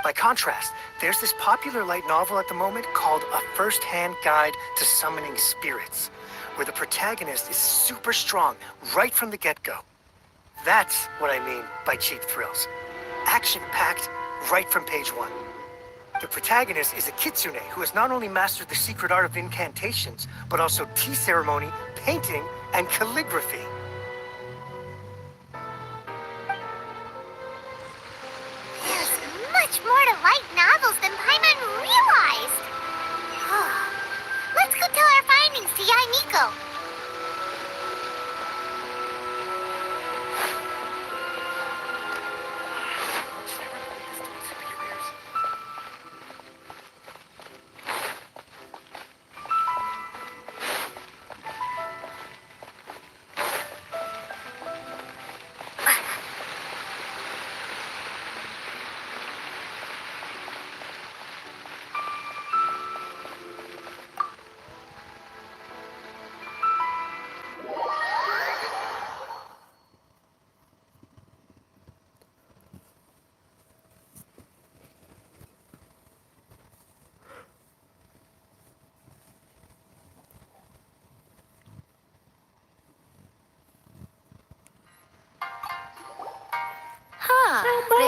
By contrast, there's this popular light novel at the moment called A First-Hand Guide to Summoning Spirits, where the protagonist is super strong right from the get-go. That's what I mean by cheap thrills. Action-packed right from page one. The protagonist is a kitsune who has not only mastered the secret art of incantations, but also tea ceremony, painting, and calligraphy. There's much more to light novels than Paimon realized. Let's go tell our findings to Yae Miko.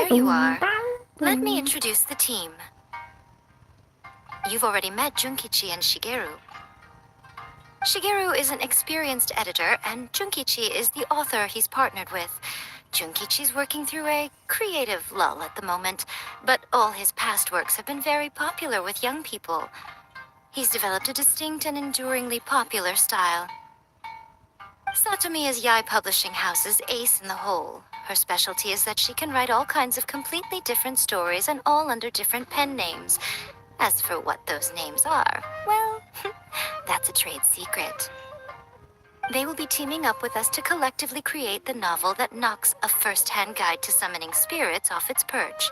there you are. Let me introduce the team. You've already met Junkichi and Shigeru. Shigeru is an experienced editor, and Junkichi is the author he's partnered with. Junkichi's working through a creative lull at the moment, but all his past works have been very popular with young people. He's developed a distinct and enduringly popular style. Satomi is Yae Publishing House's ace in the hole. Her specialty is that she can write all kinds of completely different stories and all under different pen names. As for what those names are, well, that's a trade secret. They will be teaming up with us to collectively create the novel that knocks a first-hand guide to summoning spirits off its perch.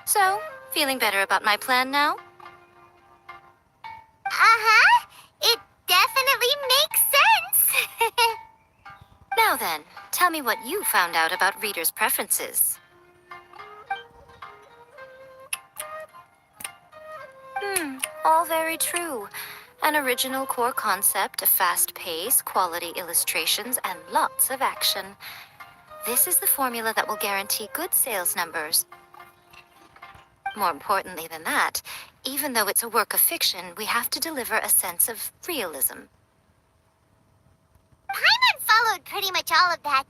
So, feeling better about my plan now? Uh-huh. It definitely makes sense. Now then, tell me what you found out about readers' preferences. All very true. An original core concept, a fast pace, quality illustrations, and lots of action. This is the formula that will guarantee good sales numbers. More importantly than that, even though it's a work of fiction, we have to deliver a sense of realism. Paimon followed pretty much all of that,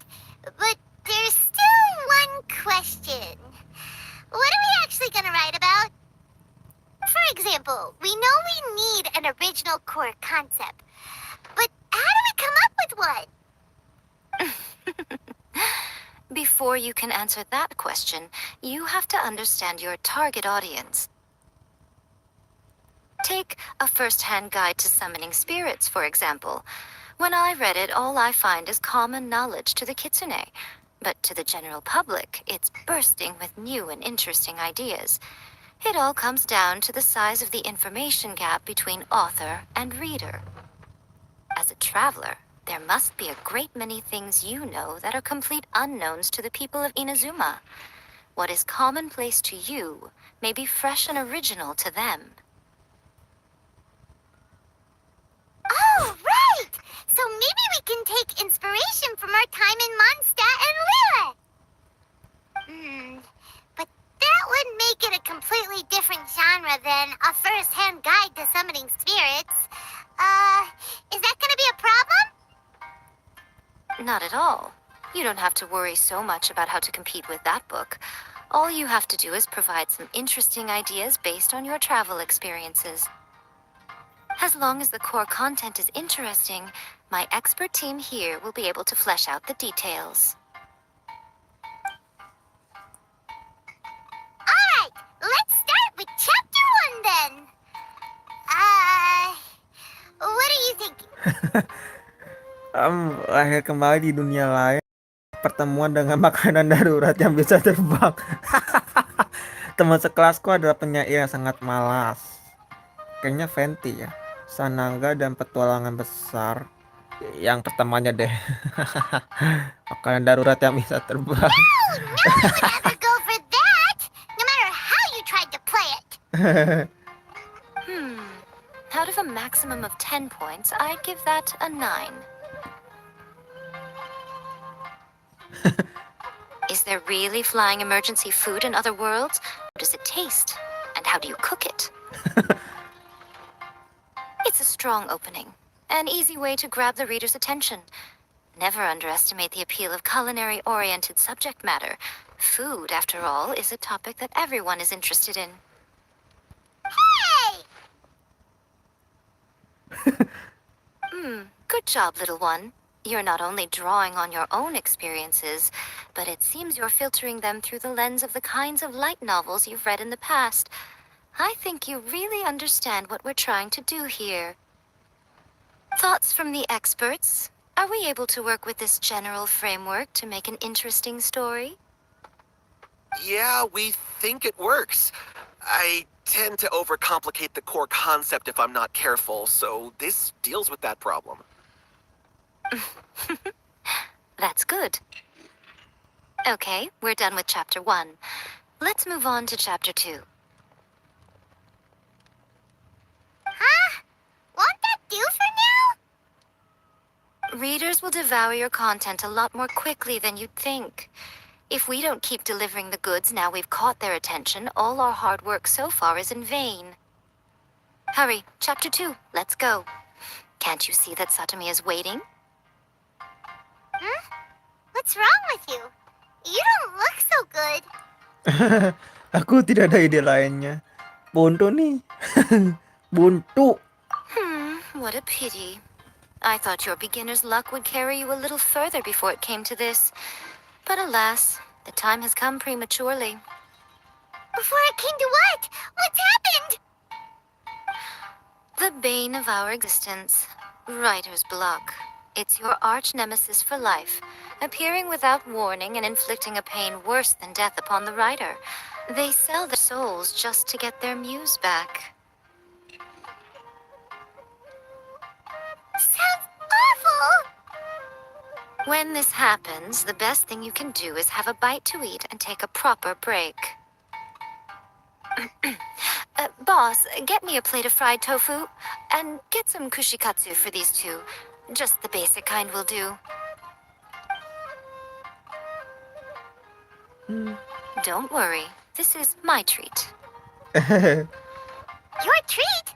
but there's still one question. What are we actually gonna write about? For example, we know we need an original core concept, but how do we come up with one? Before you can answer that question, you have to understand your target audience. Take a first-hand guide to summoning spirits, for example. When I read it, all I find is common knowledge to the kitsune. But to the general public, it's bursting with new and interesting ideas. It all comes down to the size of the information gap between author and reader. As a traveler, there must be a great many things you know that are complete unknowns to the people of Inazuma. What is commonplace to you may be fresh and original to them. Oh, right! So maybe we can take inspiration from our time in Mondstadt and Lille. But that would make it a completely different genre than a first-hand guide to summoning spirits. Is that gonna be a problem? Not at all. You don't have to worry so much about how to compete with that book. All you have to do is provide some interesting ideas based on your travel experiences. As long as the core content is interesting, my expert team here will be able to flesh out the details. Alright, let's start with chapter 1 then. What are you thinking? Lahir kembali di dunia lain, pertemuan dengan makanan darurat yang bisa terbang. Teman sekelasku adalah penyair yang sangat malas. Kayaknya Venti ya. Sanangga dan petualangan besar. Yang pertamanya deh. Makanan darurat yang bisa terbang. No one would ever go for that, no matter how you tried to play it. Out of a maximum of 10 points, I'd give that a 9. Is there really flying emergency food in other worlds? How does it taste? And how do you cook it? It's a strong opening. An easy way to grab the reader's attention. Never underestimate the appeal of culinary-oriented subject matter. Food, after all, is a topic that everyone is interested in. Hey! Good job, little one. You're not only drawing on your own experiences, but it seems you're filtering them through the lens of the kinds of light novels you've read in the past. I think you really understand what we're trying to do here. Thoughts from the experts? Are we able to work with this general framework to make an interesting story? Yeah, we think it works. I tend to overcomplicate the core concept if I'm not careful, so this deals with that problem. That's good. Okay, we're done with chapter 1. Let's move on to chapter 2. Huh? Won't that do for now? Readers will devour your content a lot more quickly than you'd think. If we don't keep delivering the goods now we've caught their attention, all our hard work so far is in vain. Hurry, chapter 2, let's go. Can't you see that Satomi is waiting? What's wrong with you? You don't look so good. Aku tidak ada ide lainnya. Buntu nih. Buntu. What a pity. I thought your beginner's luck would carry you a little further before it came to this. But alas, the time has come prematurely. Before it came to what? What's happened? The bane of our existence, writer's block. It's your arch nemesis for life, appearing without warning and inflicting a pain worse than death upon the writer. They sell their souls just to get their muse back. Sounds awful. When this happens, the best thing you can do is have a bite to eat and take a proper break. Boss, get me a plate of fried tofu, and get some kushikatsu for these two. Just the basic kind will do. Don't worry, this is my treat. Your treat?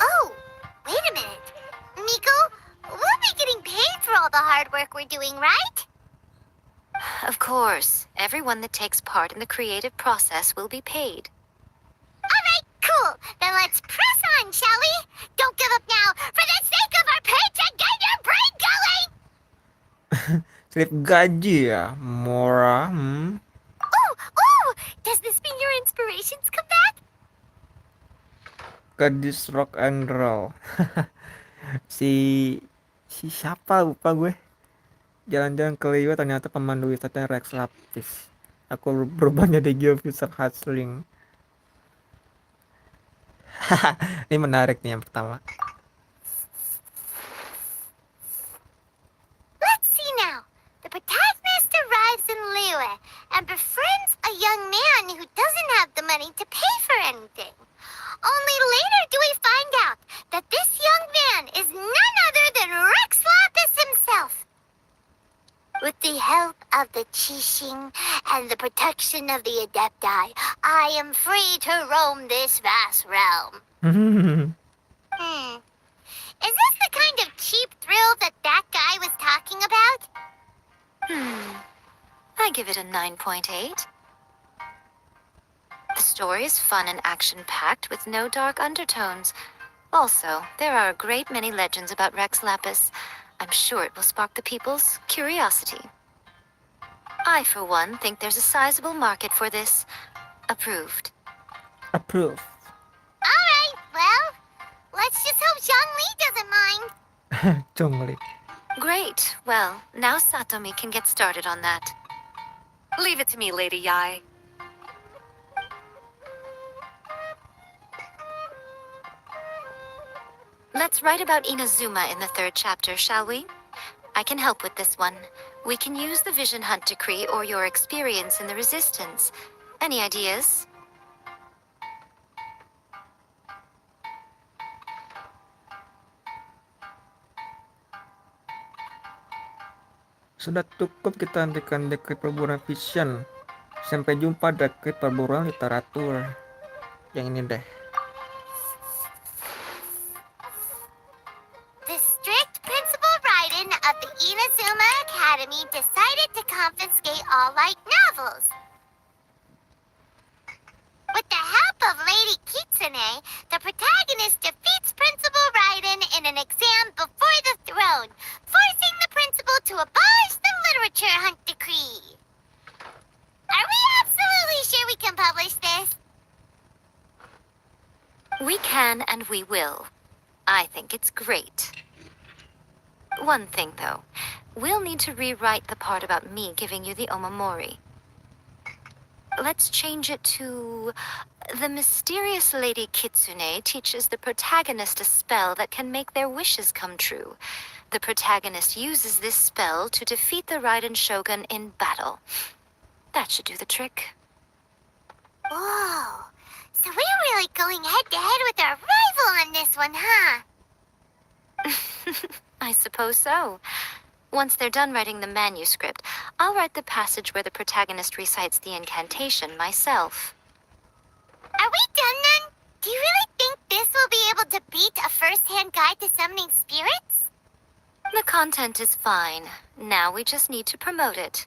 Oh, wait a minute. Miko, we'll be getting paid for all the hard work we're doing, right? Of course, everyone that takes part in the creative process will be paid. Alright, cool. Then let's press on, shall we? Don't give up now. For the sake of our paycheck, get your brain going! Slip gaji ya, Mora. Ooh, does this mean your inspirations come back? Gadis rock and roll. si siapa lupa gue. Jalan-jalan ke Liwa ternyata pemandu wisata Rex Lapis. Aku berubah jadi geofuser hustling. Ini menarik nih yang pertama. Let's see now. The protagonist arrives in Liyue and befriends a young man who doesn't have the money to pay for anything. Only later do we find out that this young man is none other than Rex Lapis himself. With the help of the Qixing and the protection of the Adepti, I am free to roam this vast realm. Is this the kind of cheap thrill that guy was talking about? I give it a 9.8. The story is fun and action-packed with no dark undertones. Also, there are a great many legends about Rex Lapis. I'm sure it will spark the people's curiosity. I, for one, think there's a sizable market for this. Approved. Approve. Alright, well, let's just hope Zhongli doesn't mind. Zhongli. Great. Well, now Satomi can get started on that. Leave it to me, Lady Yae. Let's write about Inazuma in the 3rd chapter, shall we? I can help with this one. We can use the Vision Hunt Decree or your experience in the Resistance. Any ideas? Sudah cukup kita hentikan dekret perburuan vision. Sampai jumpa dekret perburuan literatur. Yang ini deh. The strict Principal Raiden of the Inazuma Academy decided to confiscate all light novels. With the help of Lady Kitsune, the protagonist defeats Principal Raiden in an exam before the throne, forcing the principal to abolish the literature hunt decree. Are we absolutely sure we can publish this? We can and we will. I think it's great. One thing, though. We'll need to rewrite the part about me giving you the omamori. Let's change it to... The mysterious Lady Kitsune teaches the protagonist a spell that can make their wishes come true. The protagonist uses this spell to defeat the Raiden Shogun in battle. That should do the trick. Whoa, so we're really going head-to-head with our rival on this one, huh? I suppose so. Once they're done writing the manuscript, I'll write the passage where the protagonist recites the incantation myself. Are we done then? Do you really think this will be able to beat a first-hand guide to summoning spirits? The content is fine. Now we just need to promote it.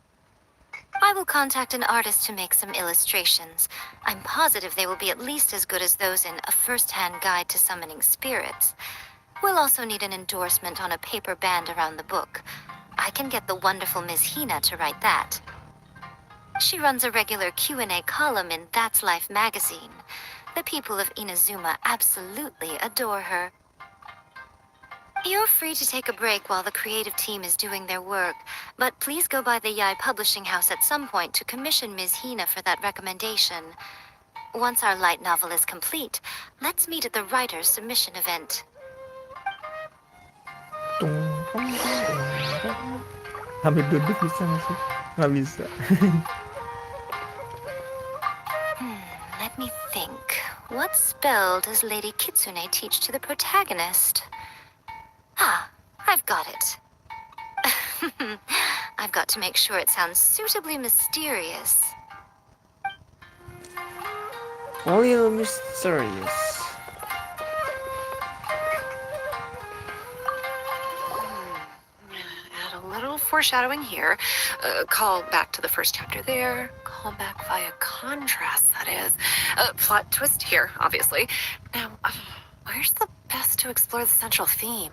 I will contact an artist to make some illustrations. I'm positive they will be at least as good as those in A First-Hand Guide to Summoning Spirits. We'll also need an endorsement on a paper band around the book. I can get the wonderful Ms. Hina to write that. She runs a regular Q&A column in That's Life magazine. The people of Inazuma absolutely adore her. You're free to take a break while the creative team is doing their work, but please go by the Yae Publishing House at some point to commission Ms. Hina for that recommendation. Once our light novel is complete, let's meet at the writer's submission event. Sambil duduk bisa nggak sih? Nggak bisa. Let me think. What spell does Lady Kitsune teach to the protagonist? I've got it. I've got to make sure it sounds suitably mysterious. Real mysterious. Add a little foreshadowing here. Call back to the first chapter there. Call back via contrast, that is. Plot twist here, obviously. Now, where's the best to explore the central theme?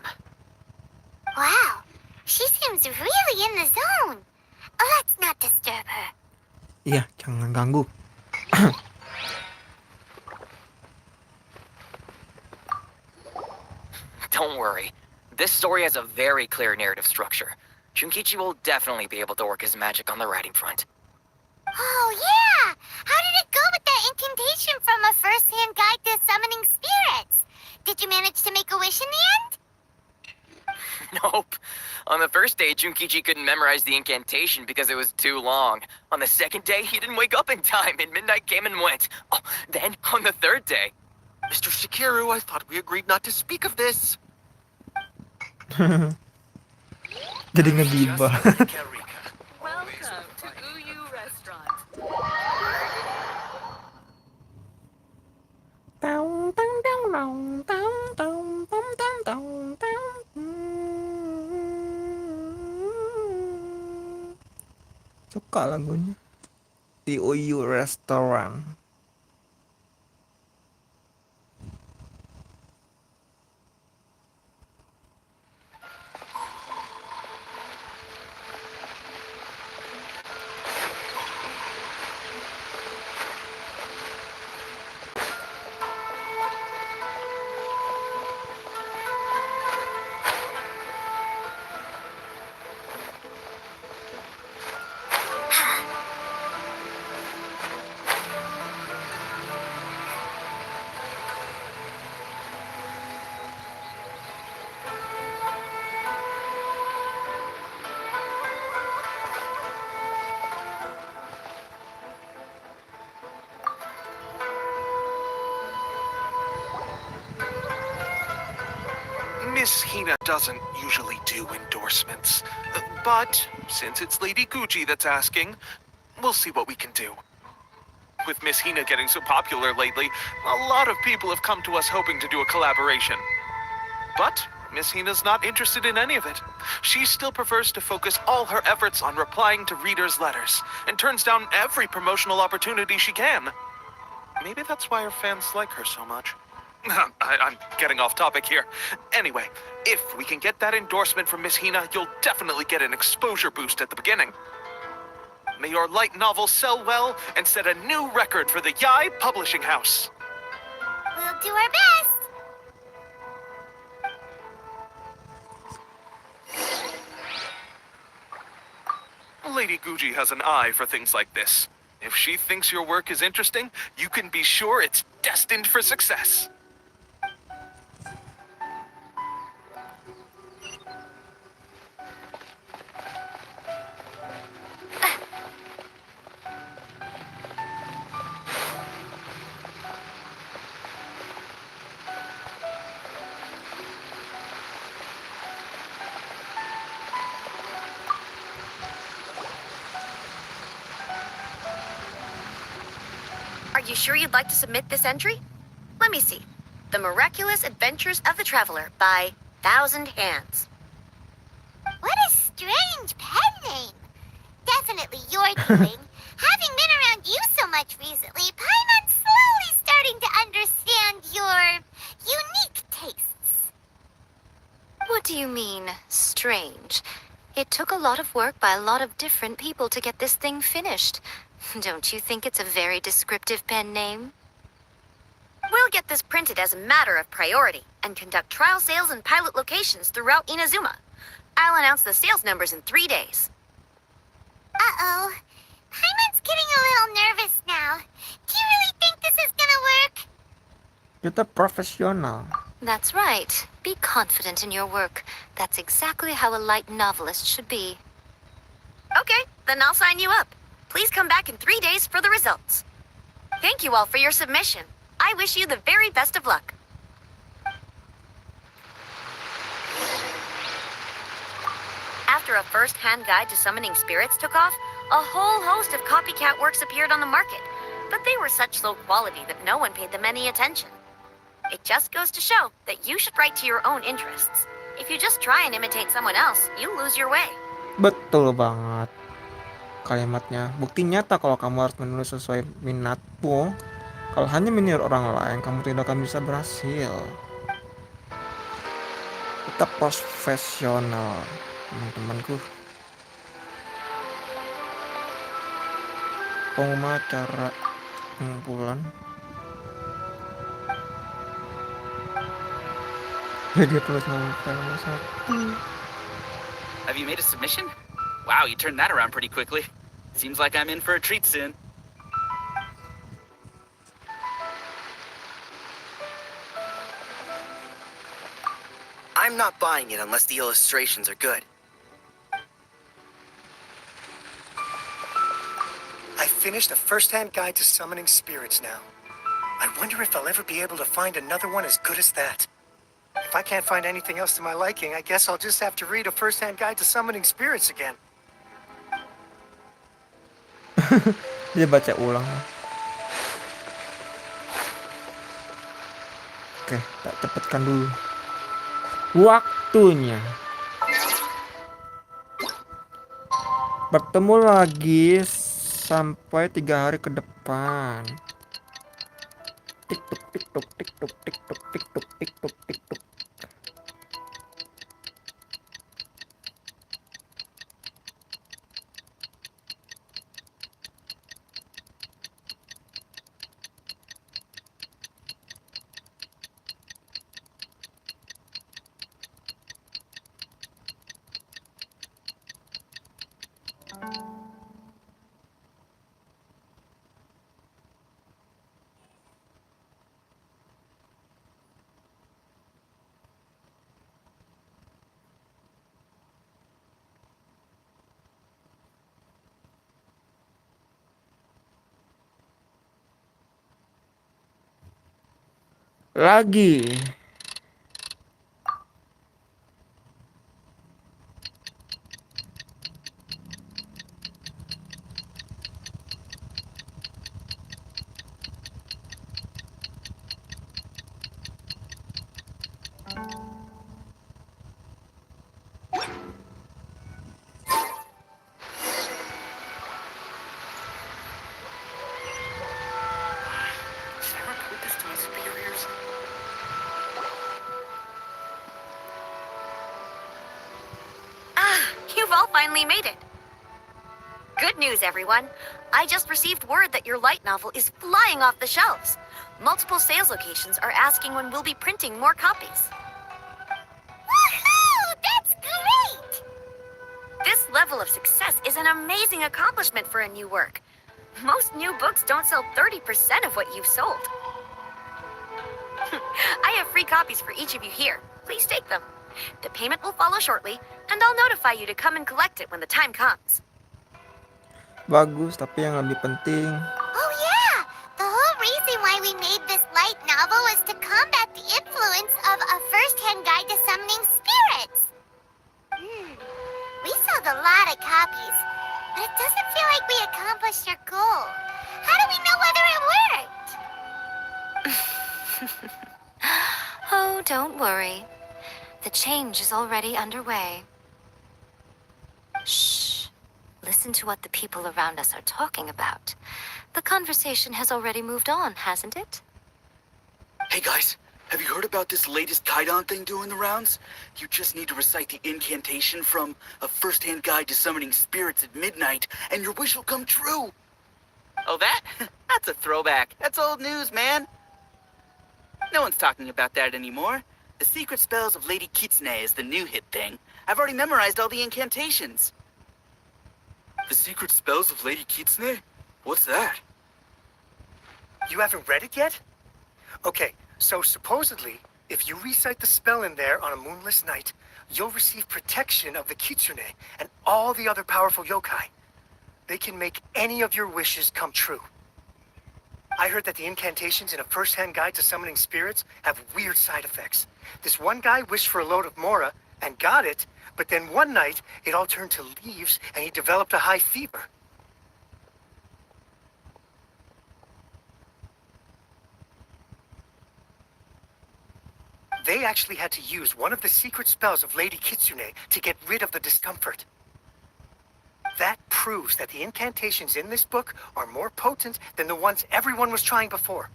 Wow, she seems really in the zone. Let's not disturb her. Iya, jangan ganggu. Don't worry. This story has a very clear narrative structure. Junkichi will definitely be able to work his magic on the writing front. Oh, yeah! How did it go with that incantation from A First-Hand Guide to Summoning Spirits? Did you manage to make a wish in the end? Nope. On the first day, Junkichi couldn't memorize the incantation because it was too long. On the second day, he didn't wake up in time, and midnight came and went. Oh, then, on the third day... Mr. Shigeru, I thought we agreed not to speak of this. Jadi ngegibah. Welcome to Uyu Restaurant. Suka lagunya di Uyu Restaurant. Miss Hina doesn't usually do endorsements. But since it's Lady Gucci that's asking, we'll see what we can do. With Miss Hina getting so popular lately, a lot of people have come to us hoping to do a collaboration. But Miss Hina's not interested in any of it. She still prefers to focus all her efforts on replying to readers' letters, and turns down every promotional opportunity she can. Maybe that's why her fans like her so much. I'm getting off topic here. Anyway, if we can get that endorsement from Miss Hina, you'll definitely get an exposure boost at the beginning. May your light novel sell well and set a new record for the Yae Publishing House. We'll do our best. Lady Guji has an eye for things like this. If she thinks your work is interesting, you can be sure it's destined for success. Are you sure you'd like to submit this entry? Let me see. The Miraculous Adventures of the Traveler by Thousand Hands. What a strange pen name. Definitely your doing. Having been around you so much recently, Paimon's slowly starting to understand your unique tastes. What do you mean, strange? It took a lot of work by a lot of different people to get this thing finished. Don't you think it's a very descriptive pen name? We'll get this printed as a matter of priority and conduct trial sales in pilot locations throughout Inazuma. I'll announce the sales numbers in 3 days. Uh-oh. Paimon's getting a little nervous now. Do you really think this is gonna work? Kita profesional. That's right. Be confident in your work. That's exactly how a light novelist should be. Okay, then I'll sign you up. Please come back in 3 days for the results. Thank you all for your submission. I wish you the very best of luck. After a first-hand guide to summoning spirits took off, a whole host of copycat works appeared on the market, but they were such low quality that no one paid them any attention. It just goes to show that you should write to your own interests. If you just try and imitate someone else, you lose your way. Betul banget kalimatnya. Bukti nyata kalau kamu harus menulis sesuai minatmu. Kalau hanya meniru orang lain, kamu tidak akan bisa berhasil. Kita profesional, teman-temanku. Pengumuman acara pengumpulan. Jadi tulis nama nomor 1. Have you made a submission? Wow, you turned that around pretty quickly. Seems like I'm in for a treat soon. I'm not buying it unless the illustrations are good. I finished a first-hand guide to summoning spirits now. I wonder if I'll ever be able to find another one as good as that. If I can't find anything else to my liking, I guess I'll just have to read a first-hand guide to summoning spirits again. Dia baca ulang. Oke, tak cepatkan dulu waktunya. Bertemu lagi sampai 3 hari ke depan. Tiktok tiktok tiktok tiktok tiktok tiktok tiktok. Lagi. Should I report this to my superiors? You've all finally made it. Good news, everyone. I just received word that your light novel is flying off the shelves. Multiple sales locations are asking when we'll be printing more copies. Woohoo! That's great! This level of success is an amazing accomplishment for a new work. Most new books don't sell 30% of what you've sold. I have free copies for each of you here. Please take them. The payment will follow shortly, and I'll notify you to come and collect it when the time comes. Bagus, tapi yang lebih penting Oh yeah! The whole reason why we made this light novel was to combat the influence of a first-hand guide to summoning spirits. We sold a lot of copies, but it doesn't feel like we accomplished our goal. How do we know whether it worked? Oh, don't worry. The change is already underway. Shh. Listen to what the people around us are talking about. The conversation has already moved on, hasn't it? Hey guys, have you heard about this latest Kaidan thing doing the rounds? You just need to recite the incantation from A First-Hand Guide to Summoning Spirits at Midnight, and your wish will come true. Oh, that? That's a throwback. That's old news, man. No one's talking about that anymore. The Secret Spells of Lady Kitsune is the new hit thing. I've already memorized all the incantations. The Secret Spells of Lady Kitsune? What's that? You haven't read it yet? Okay, so supposedly, if you recite the spell in there on a moonless night, you'll receive protection of the Kitsune and all the other powerful yokai. They can make any of your wishes come true. I heard that the incantations in A First-Hand Guide to Summoning Spirits have weird side effects. This one guy wished for a load of mora and got it, but then one night it all turned to leaves and he developed a high fever. They actually had to use one of the secret spells of Lady Kitsune to get rid of the discomfort. That proves that the incantations in this book are more potent than the ones everyone was trying before.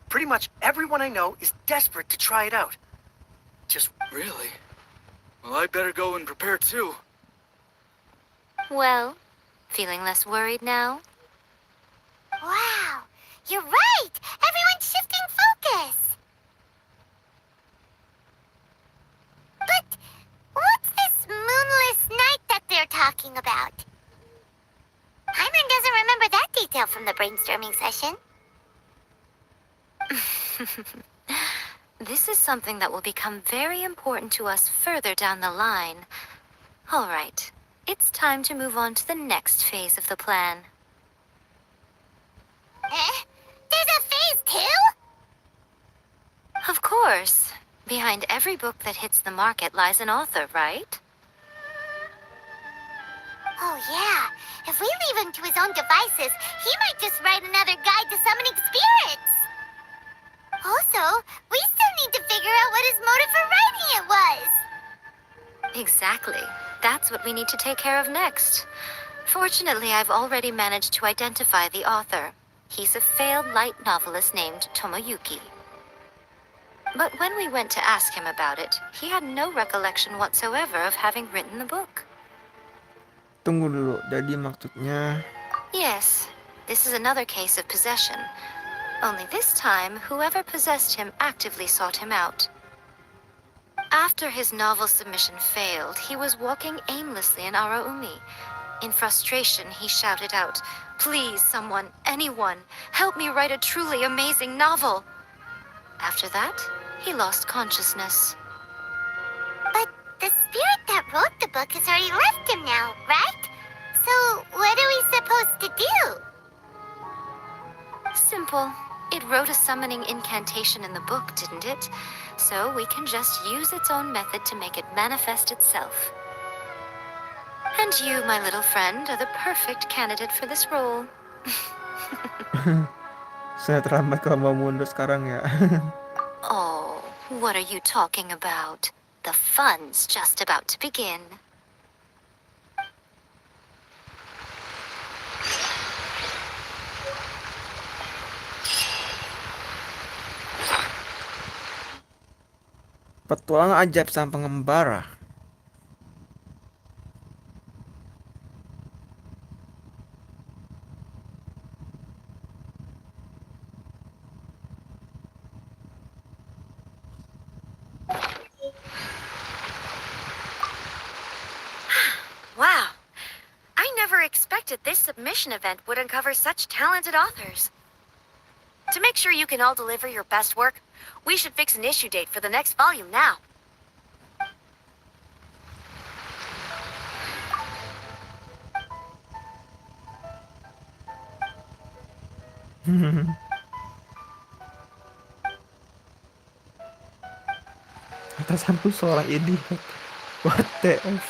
Pretty much everyone I know is desperate to try it out. Just... Really? Well, I better go and prepare too. Well, feeling less worried now? Wow, you're right! Everyone's shifting focus! But what's this moonless night that they're talking about? Hyman doesn't remember that detail from the brainstorming session. This is something that will become very important to us further down the line. All right, it's time to move on to the next phase of the plan. There's a phase 2? Of course. Behind every book that hits the market lies an author, right? Oh yeah, if we leave him to his own devices, he might just write another guide to summoning spirits. Also, we still need to figure out what his motive for writing it was. Exactly. That's what we need to take care of next. Fortunately, I've already managed to identify the author. He's a failed light novelist named Tomoyuki. But when we went to ask him about it, he had no recollection whatsoever of having written the book. Tunggu dulu, jadi maksudnya... Yes, this is another case of possession. Only this time, whoever possessed him actively sought him out. After his novel submission failed, he was walking aimlessly in Araumi. In frustration, he shouted out, "Please, someone, anyone, help me write a truly amazing novel." After that, he lost consciousness. But the spirit that wrote the book has already left him now, right? So what are we supposed to do? Simple. It wrote a summoning incantation in the book, didn't it? So we can just use its own method to make it manifest itself. And you, my little friend, are the perfect candidate for this role. Saya terlambat kalau mau mundur sekarang ya. Oh, what are you talking about? The fun's just about to begin. Petualangan ajaib sang pengembara. Wow. I never expected this submission event would uncover such talented authors. To make sure you can all deliver your best work, we should fix an issue date for the next volume now. Atasanku seorang idiot. What the F?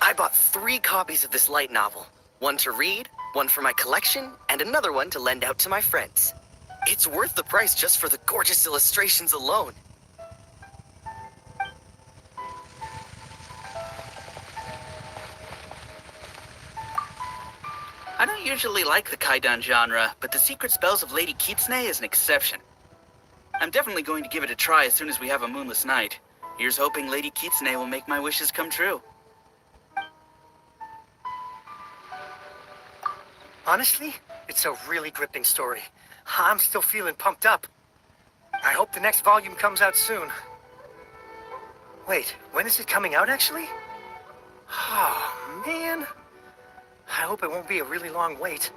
I bought 3 copies of this light novel. One to read, one for my collection, and another one to lend out to my friends. It's worth the price just for the gorgeous illustrations alone. I don't usually like the Kaidan genre, but the secret spells of Lady Kitsune is an exception. I'm definitely going to give it a try as soon as we have a moonless night. Here's hoping Lady Kitsune will make my wishes come true. Honestly, it's a really gripping story. I'm still feeling pumped up. I hope the next volume comes out soon. Wait, when is it coming out actually? Oh, man. I hope it won't be a really long wait.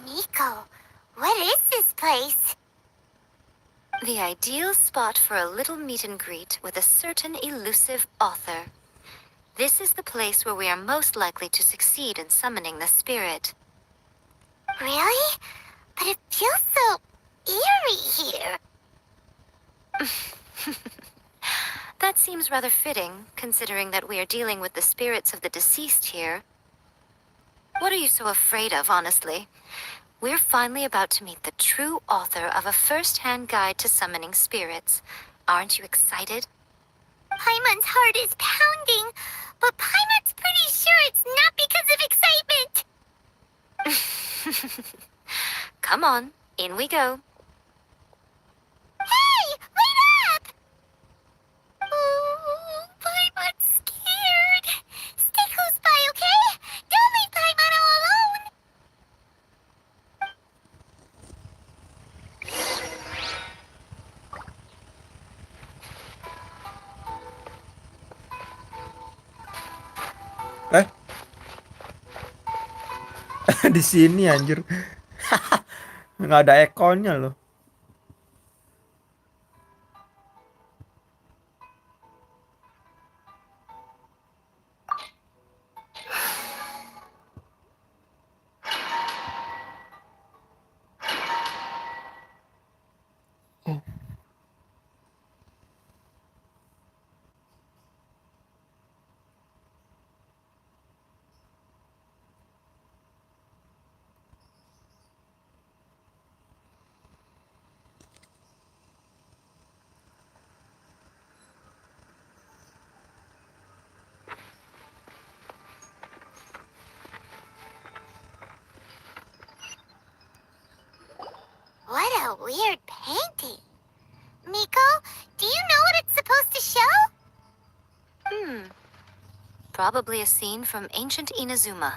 Miko, what is this place? The ideal spot for a little meet and greet with a certain elusive author. This is the place where we are most likely to succeed in summoning the spirit. Really? But it feels so eerie here. That seems rather fitting, considering that we are dealing with the spirits of the deceased here. What are you so afraid of, honestly? We're finally about to meet the true author of a first-hand guide to summoning spirits. Aren't you excited? Paimon's heart is pounding, but Paimon's pretty sure it's not because of excitement. Come on, in we go. Hey, wait up! Oh, Paimon's scared. Stay close by, okay? Don't leave Paimon all alone. Di sini anjir. Nggak ada ekornya loh. What a weird painting. Miko, do you know what it's supposed to show? Probably a scene from ancient Inazuma.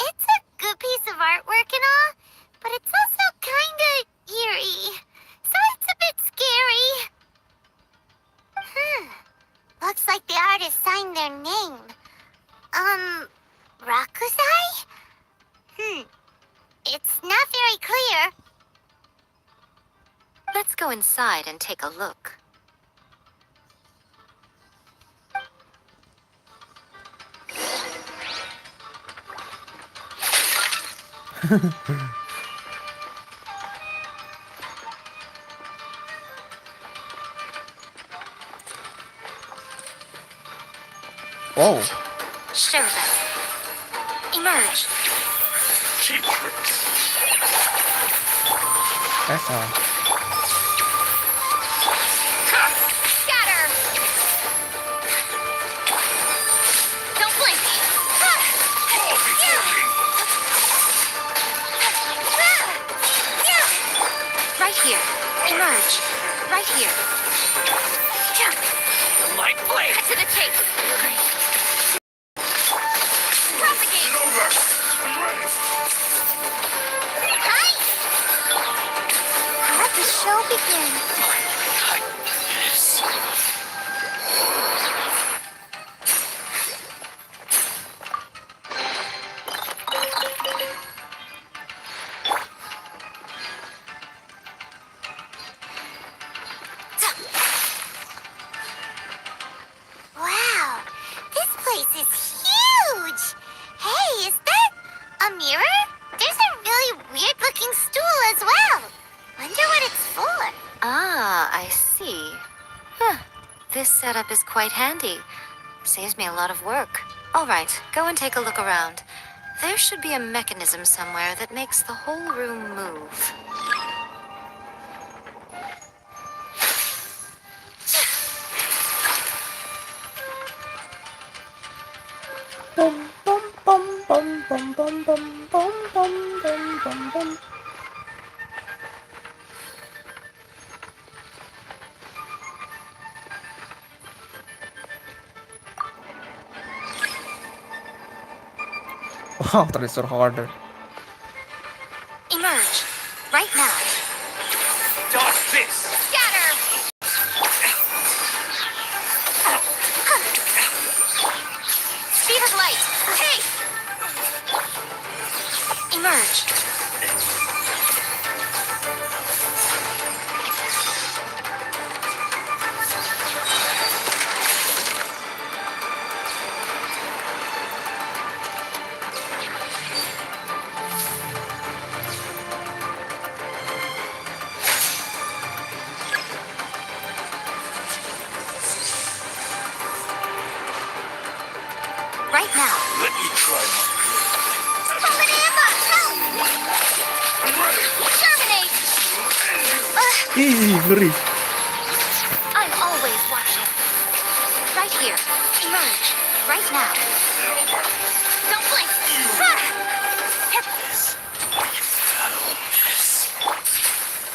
It's a good piece of artwork and all, but it's also kinda eerie. So it's a bit scary. Looks like the artist signed their name. Rakusai? It's not very clear. Let's go inside and take a look. Wow. Show them. Emerge. Salah. Scatter! Don't blink! Right here. Emerge. Right here. My blade! Cut to the chase. Propagate. Hi! Let the show begin. Wow, this place is huge! Hey, is that a mirror? There's a really weird-looking stool as well. Wonder what it's for. Ah, I see. Huh. This setup is quite handy. Saves me a lot of work. All right, go and take a look around. There should be a mechanism somewhere that makes the whole room move. Bum, bum, bum, bum, bum, bum, bum, bum, bum, bum, bum, bum. Wow, treasure hoarder. Emerge. Right now. Dodge this! Scatter! Speed of light. Hey! Emerge. Right now. Let me try Terminate! Ih, ngeri. I'm always watching. Right here. Emerge. Right now. Don't blink.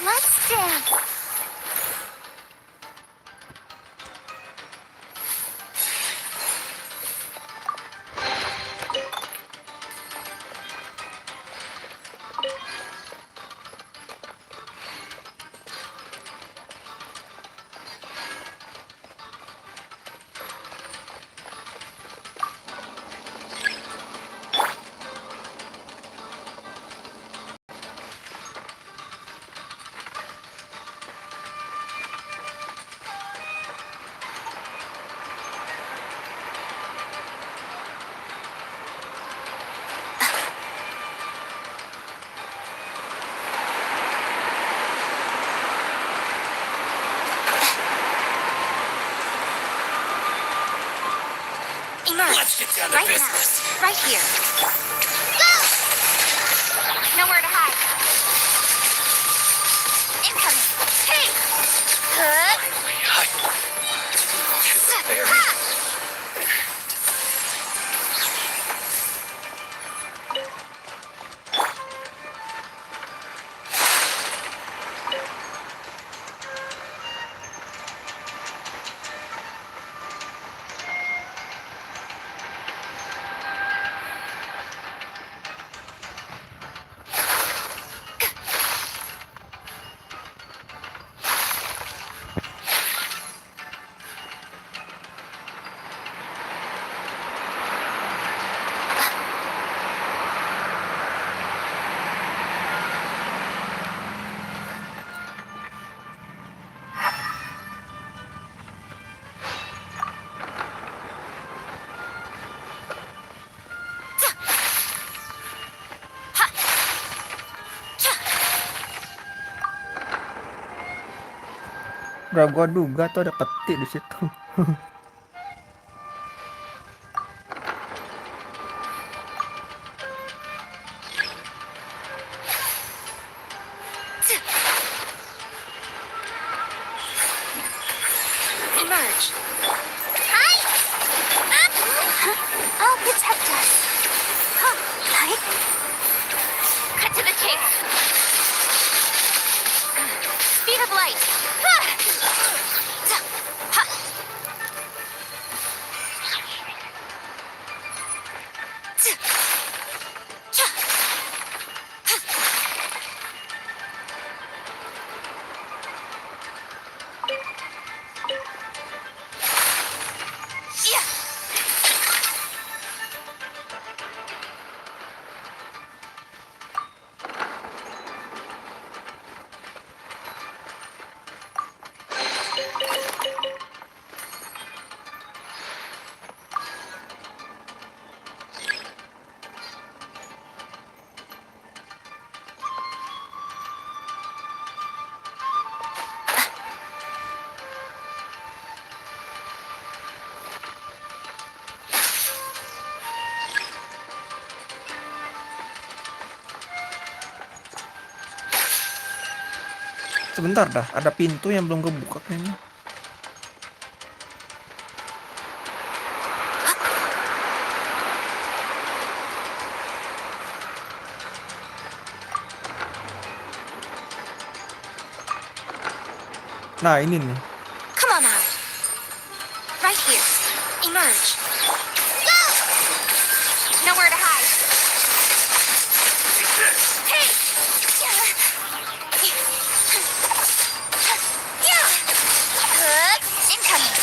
Let's dance. Emerge. Let's get down to Right business. now. Right here. Go! Nowhere to hide. Incoming. Hey! Bro, gua duga tuh ada peti di situ. Emerge. Hi! I'll protect us. Hi! Cut to the chase. Speed of light. Sebentar dah, ada pintu yang belum kebuka kayaknya. Nah, ini nih. Come on out. Right here. Emerge. Go! Nowhere to hide. Hey! Incoming.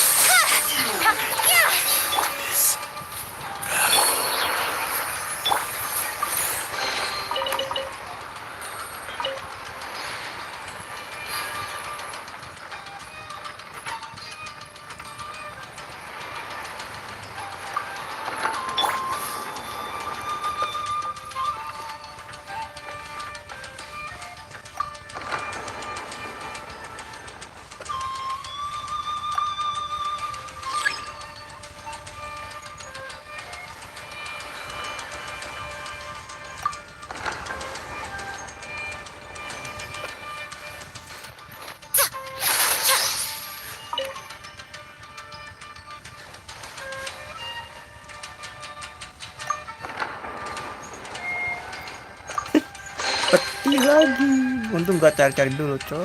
Peti lagi. Untung gua cari-cari dulu, Cok.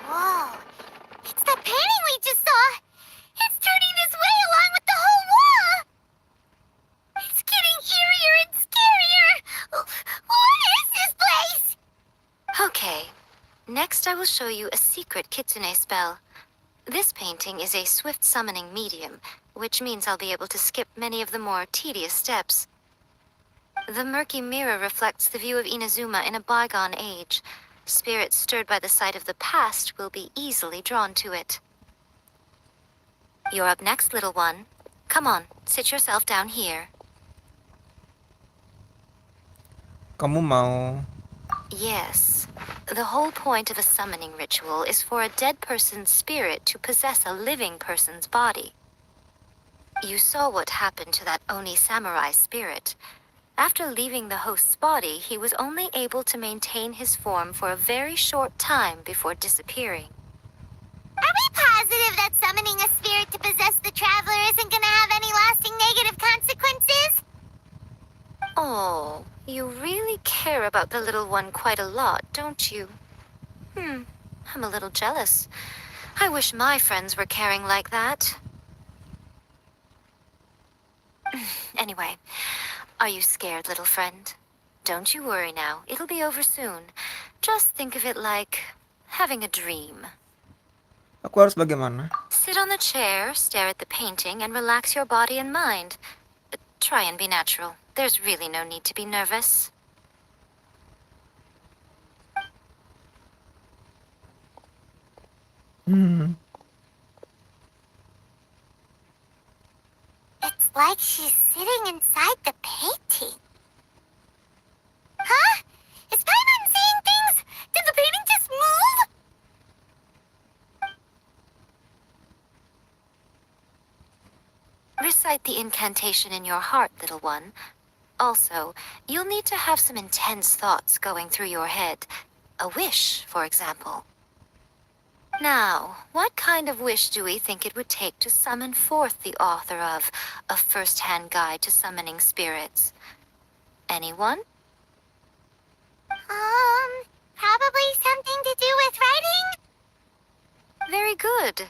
Whoa! It's the painting we just saw! It's turning this way along with the whole wall! It's getting eerier and scarier! What is this place? Okay. Next, I will show you a secret kitsune spell. This painting is a swift summoning medium, which means I'll be able to skip many of the more tedious steps. The murky mirror reflects the view of Inazuma in a bygone age. Spirits stirred by the sight of the past will be easily drawn to it. You're up next, little one. Come on, sit yourself down here. Kamu mau Yes. The whole point of a summoning ritual is for a dead person's spirit to possess a living person's body. You saw what happened to that Oni samurai spirit. After leaving the host's body, he was only able to maintain his form for a very short time before disappearing. Are we positive that summoning a spirit to possess the traveler isn't gonna have any lasting negative consequences? Oh, you really care about the little one quite a lot, don't you? I'm a little jealous. I wish my friends were caring like that. Anyway, are you scared, little friend? Don't you worry now. It'll be over soon. Just think of it like having a dream. aku harus bagaimana? Sit on the chair, stare at the painting, and relax your body and mind. Try and be natural. There's really no need to be nervous. It's like she's sitting inside the painting. Huh? Is Paimon seeing things? Did the painting just move? Recite the incantation in your heart, little one. Also, you'll need to have some intense thoughts going through your head. A wish, for example. Now, what kind of wish do we think it would take to summon forth the author of A First-Hand Guide to Summoning Spirits? Anyone? Probably something to do with writing? Very good.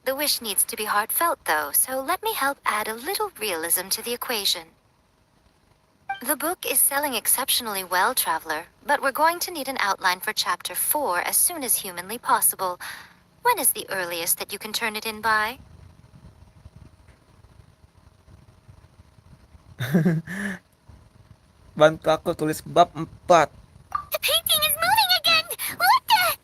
The wish needs to be heartfelt, though, so let me help add a little realism to the equation. The book is selling exceptionally well, Traveler, but we're going to need an outline for Chapter 4 as soon as humanly possible. When is the earliest that you can turn it in by? Bantu aku tulis bab 4. The painting is moving again! What the?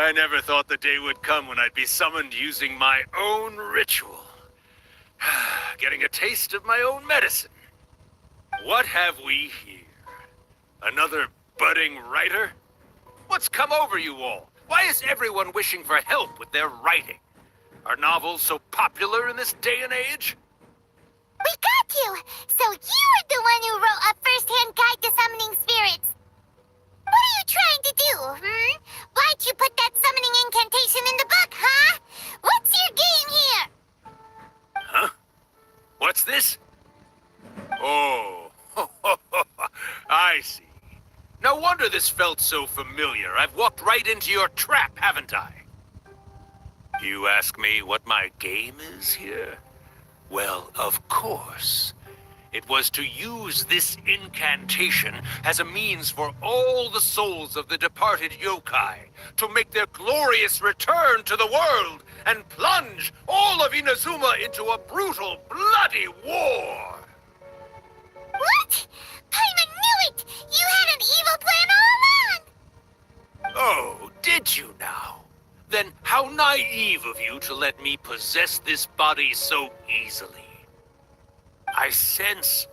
I never thought the day would come when I'd be summoned using my own ritual. Getting a taste of my own medicine. What have we here? Another budding writer? What's come over you all? Why is everyone wishing for help with their writing? Are novels so popular in this day and age? We got you! So you're the one who wrote a first-hand guide to summoning spirits. What are you trying to do, Why'd you put that summoning incantation in the book, huh? What's your game here? Huh? What's this? Oh, I see. No wonder this felt so familiar. I've walked right into your trap, haven't I? You ask me what my game is here? Well, of course. It was to use this incantation as a means for all the souls of the departed yokai to make their glorious return to the world and plunge all of Inazuma into a brutal, bloody war. What? Paimon knew it! You had an evil plan all along! Oh, did you now? Then how naive of you to let me possess this body so easily. I sense,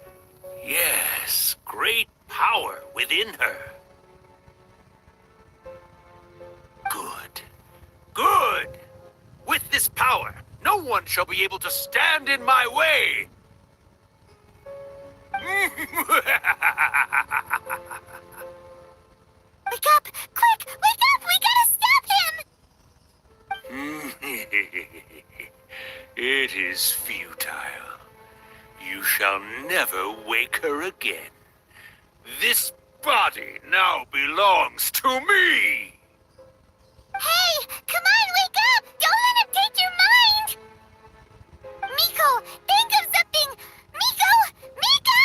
yes, great power within her. Good. Good! With this power, no one shall be able to stand in my way! Wake up! Quick! Wake up! We gotta stop him! It is futile. You shall never wake her again. This body now belongs to me! Hey! Come on, wake up! Don't let him take your mind! Miko! Think of something! Miko! Miko!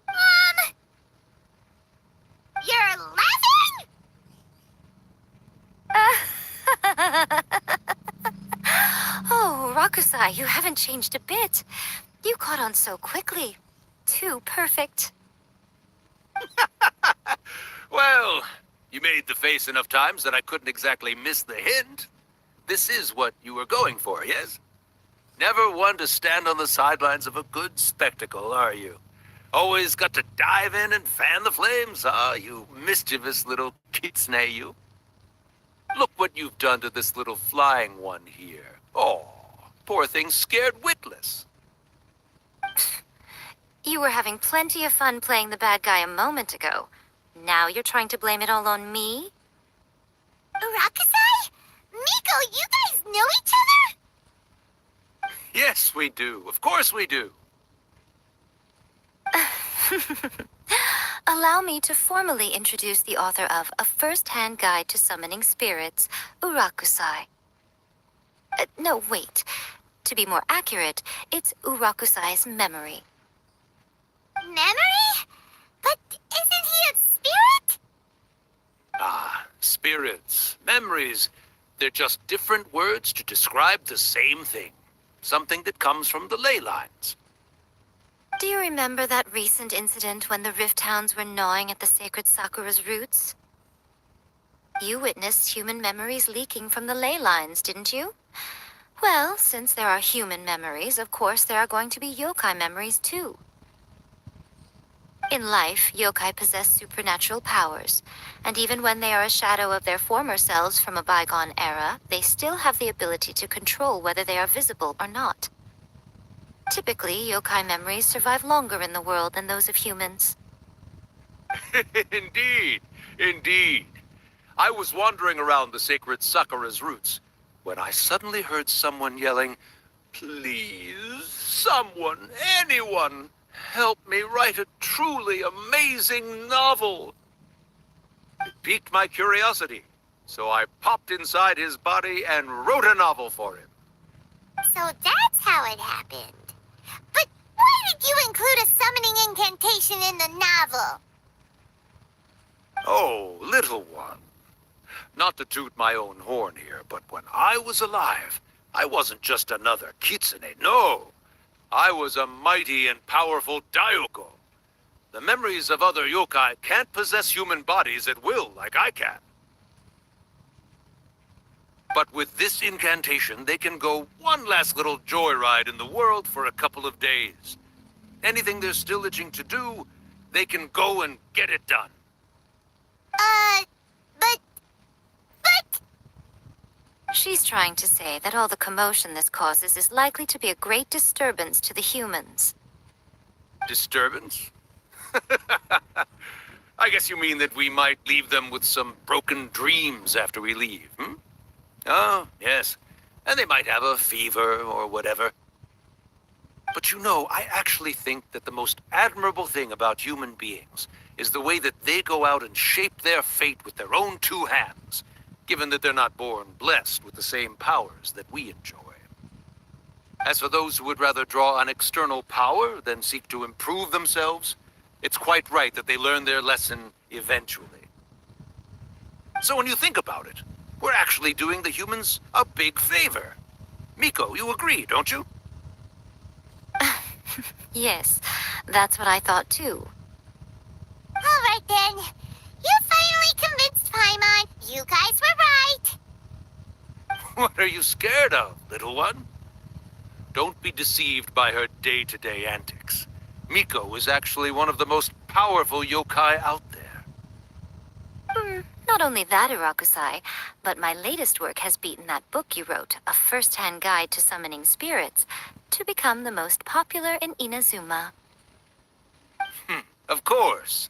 Mom! You're laughing? Oh, Rakusai, you haven't changed a bit. You caught on so quickly. Too perfect. Well, you made the face enough times that I couldn't exactly miss the hint. This is what you were going for, yes? Never one to stand on the sidelines of a good spectacle, are you? Always got to dive in and fan the flames, huh? You mischievous little kitsune, you. Look what you've done to this little flying one here. Oh, poor thing scared witless. You were having plenty of fun playing the bad guy a moment ago. Now you're trying to blame it all on me? Rakusai? Miko, you guys know each other? Yes, we do. Of course we do. Allow me to formally introduce the author of A First-Hand Guide to Summoning Spirits, Urakusai. No, wait. To be more accurate, it's Urakusai's memory. Memory? But isn't he a spirit? Ah, spirits, memories. They're just different words to describe the same thing. Something that comes from the ley lines. Do you remember that recent incident when the Rift Hounds were gnawing at the sacred Sakura's roots? You witnessed human memories leaking from the ley lines, didn't you? Well, since there are human memories, of course there are going to be yokai memories too. In life, yokai possess supernatural powers, and even when they are a shadow of their former selves from a bygone era, they still have the ability to control whether they are visible or not. Typically, yokai memories survive longer in the world than those of humans. Indeed, indeed. I was wandering around the sacred Sakura's roots when I suddenly heard someone yelling, "Please, someone, anyone, help me write a truly amazing novel." It piqued my curiosity, so I popped inside his body and wrote a novel for him. So that's how it happened. But why did you include a summoning incantation in the novel? Oh, little one. Not to toot my own horn here, but when I was alive, I wasn't just another kitsune. No! I was a mighty and powerful Daiyoko. The memories of other yokai can't possess human bodies at will like I can. But with this incantation, they can go one last little joyride in the world for a couple of days. Anything they're still itching to do, they can go and get it done. But... She's trying to say that all the commotion this causes is likely to be a great disturbance to the humans. Disturbance? I guess you mean that we might leave them with some broken dreams after we leave, hmm? Oh, yes. And they might have a fever or whatever. But you know, I actually think that the most admirable thing about human beings is the way that they go out and shape their fate with their own two hands, given that they're not born blessed with the same powers that we enjoy. As for those who would rather draw on external power than seek to improve themselves, it's quite right that they learn their lesson eventually. So when you think about it, we're actually doing the humans a big favor. Miko, you agree, don't you? Yes, that's what I thought too. Alright then. You finally convinced Paimon. You guys were right. What are you scared of, little one? Don't be deceived by her day-to-day antics. Miko is actually one of the most powerful yokai out there. Not only that, Irakusai, but my latest work has beaten that book you wrote, A First-Hand Guide to Summoning Spirits, to become the most popular in Inazuma. Of course.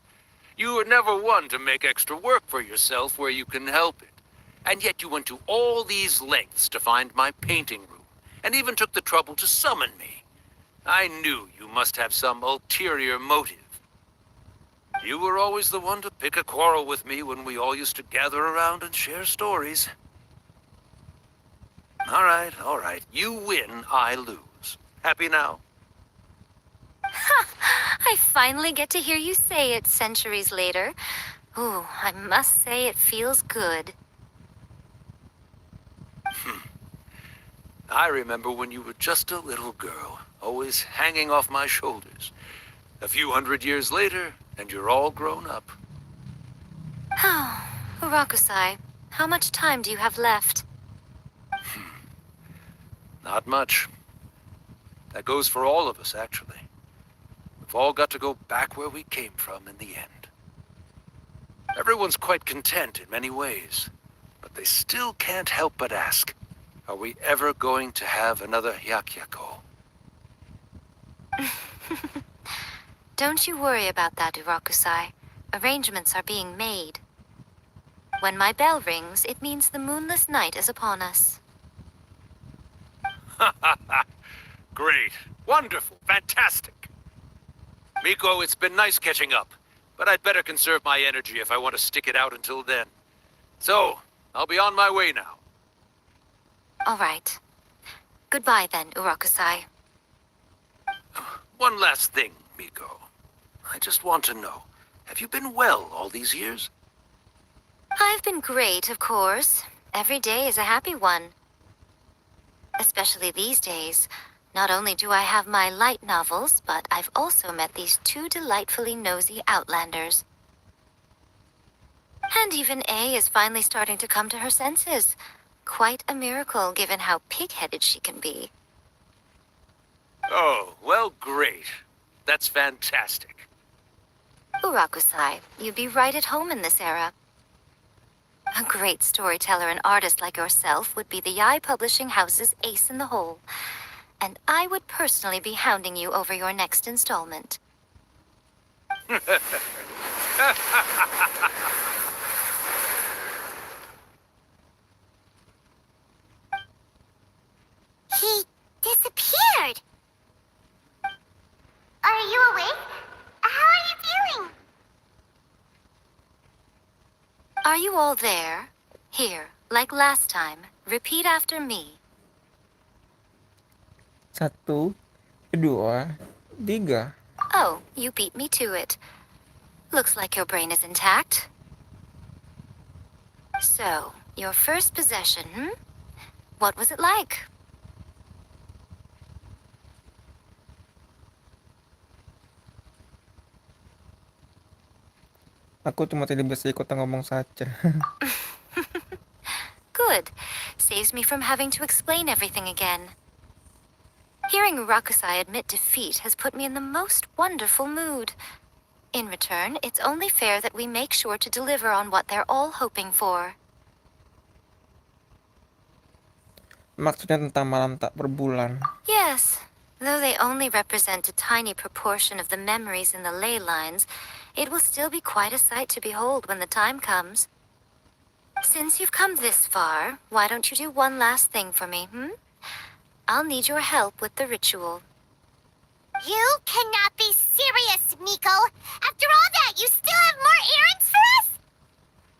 You were never one to make extra work for yourself where you can help it. And yet you went to all these lengths to find my painting room, and even took the trouble to summon me. I knew you must have some ulterior motive. You were always the one to pick a quarrel with me when we all used to gather around and share stories. All right. You win, I lose. Happy now? I finally get to hear you say it centuries later. Ooh, I must say it feels good. I remember when you were just a little girl, always hanging off my shoulders. A few hundred years later, and you're all grown up. Oh, Urakusai, how much time do you have left? Not much. That goes for all of us, actually. We've all got to go back where we came from in the end. Everyone's quite content in many ways, but they still can't help but ask, are we ever going to have another Hyakyako? Don't you worry about that, Urakusai. Arrangements are being made. When my bell rings, it means the moonless night is upon us. Great. Wonderful. Fantastic. Miko, it's been nice catching up, but I'd better conserve my energy if I want to stick it out until then. So, I'll be on my way now. All right. Goodbye then, Urakusai. One last thing, Miko. I just want to know, have you been well all these years? I've been great, of course. Every day is a happy one. Especially these days. Not only do I have my light novels, but I've also met these two delightfully nosy outlanders. And even A is finally starting to come to her senses. Quite a miracle, given how pig-headed she can be. Oh, well, great. That's fantastic. Urakusai, you'd be right at home in this era. A great storyteller and artist like yourself would be the Yae Publishing House's ace in the hole. And I would personally be hounding you over your next installment. He disappeared. Are you awake? How are you feeling? Are you all there? Here, like last time, repeat after me. 1, 2, 3. Oh, you beat me to it. Looks like your brain is intact. So, your first possession, What was it like? Aku cuma tidak bisa ikutan ngomong saja. Good. Saves me from having to explain everything again. Hearing Rakusai admit defeat has put me in the most wonderful mood. In return, it's only fair that we make sure to deliver on what they're all hoping for. Maksudnya tentang malam tak berbulan. Yes, though they only represent a tiny proportion of the memories in the ley lines, it will still be quite a sight to behold when the time comes. Since you've come this far, why don't you do one last thing for me, I'll need your help with the ritual. You cannot be serious, Miko. After all that, you still have more errands for us?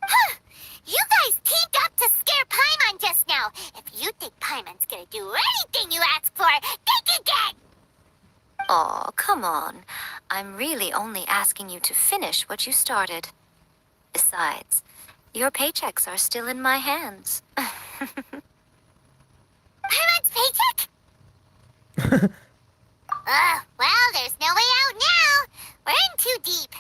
Huh. You guys teamed up to scare Paimon just now. If you think Paimon's gonna do anything you ask for, think again! Aw, come on. I'm really only asking you to finish what you started. Besides, your paychecks are still in my hands. Paimon's paycheck? Well, there's no way out now. We're in too deep.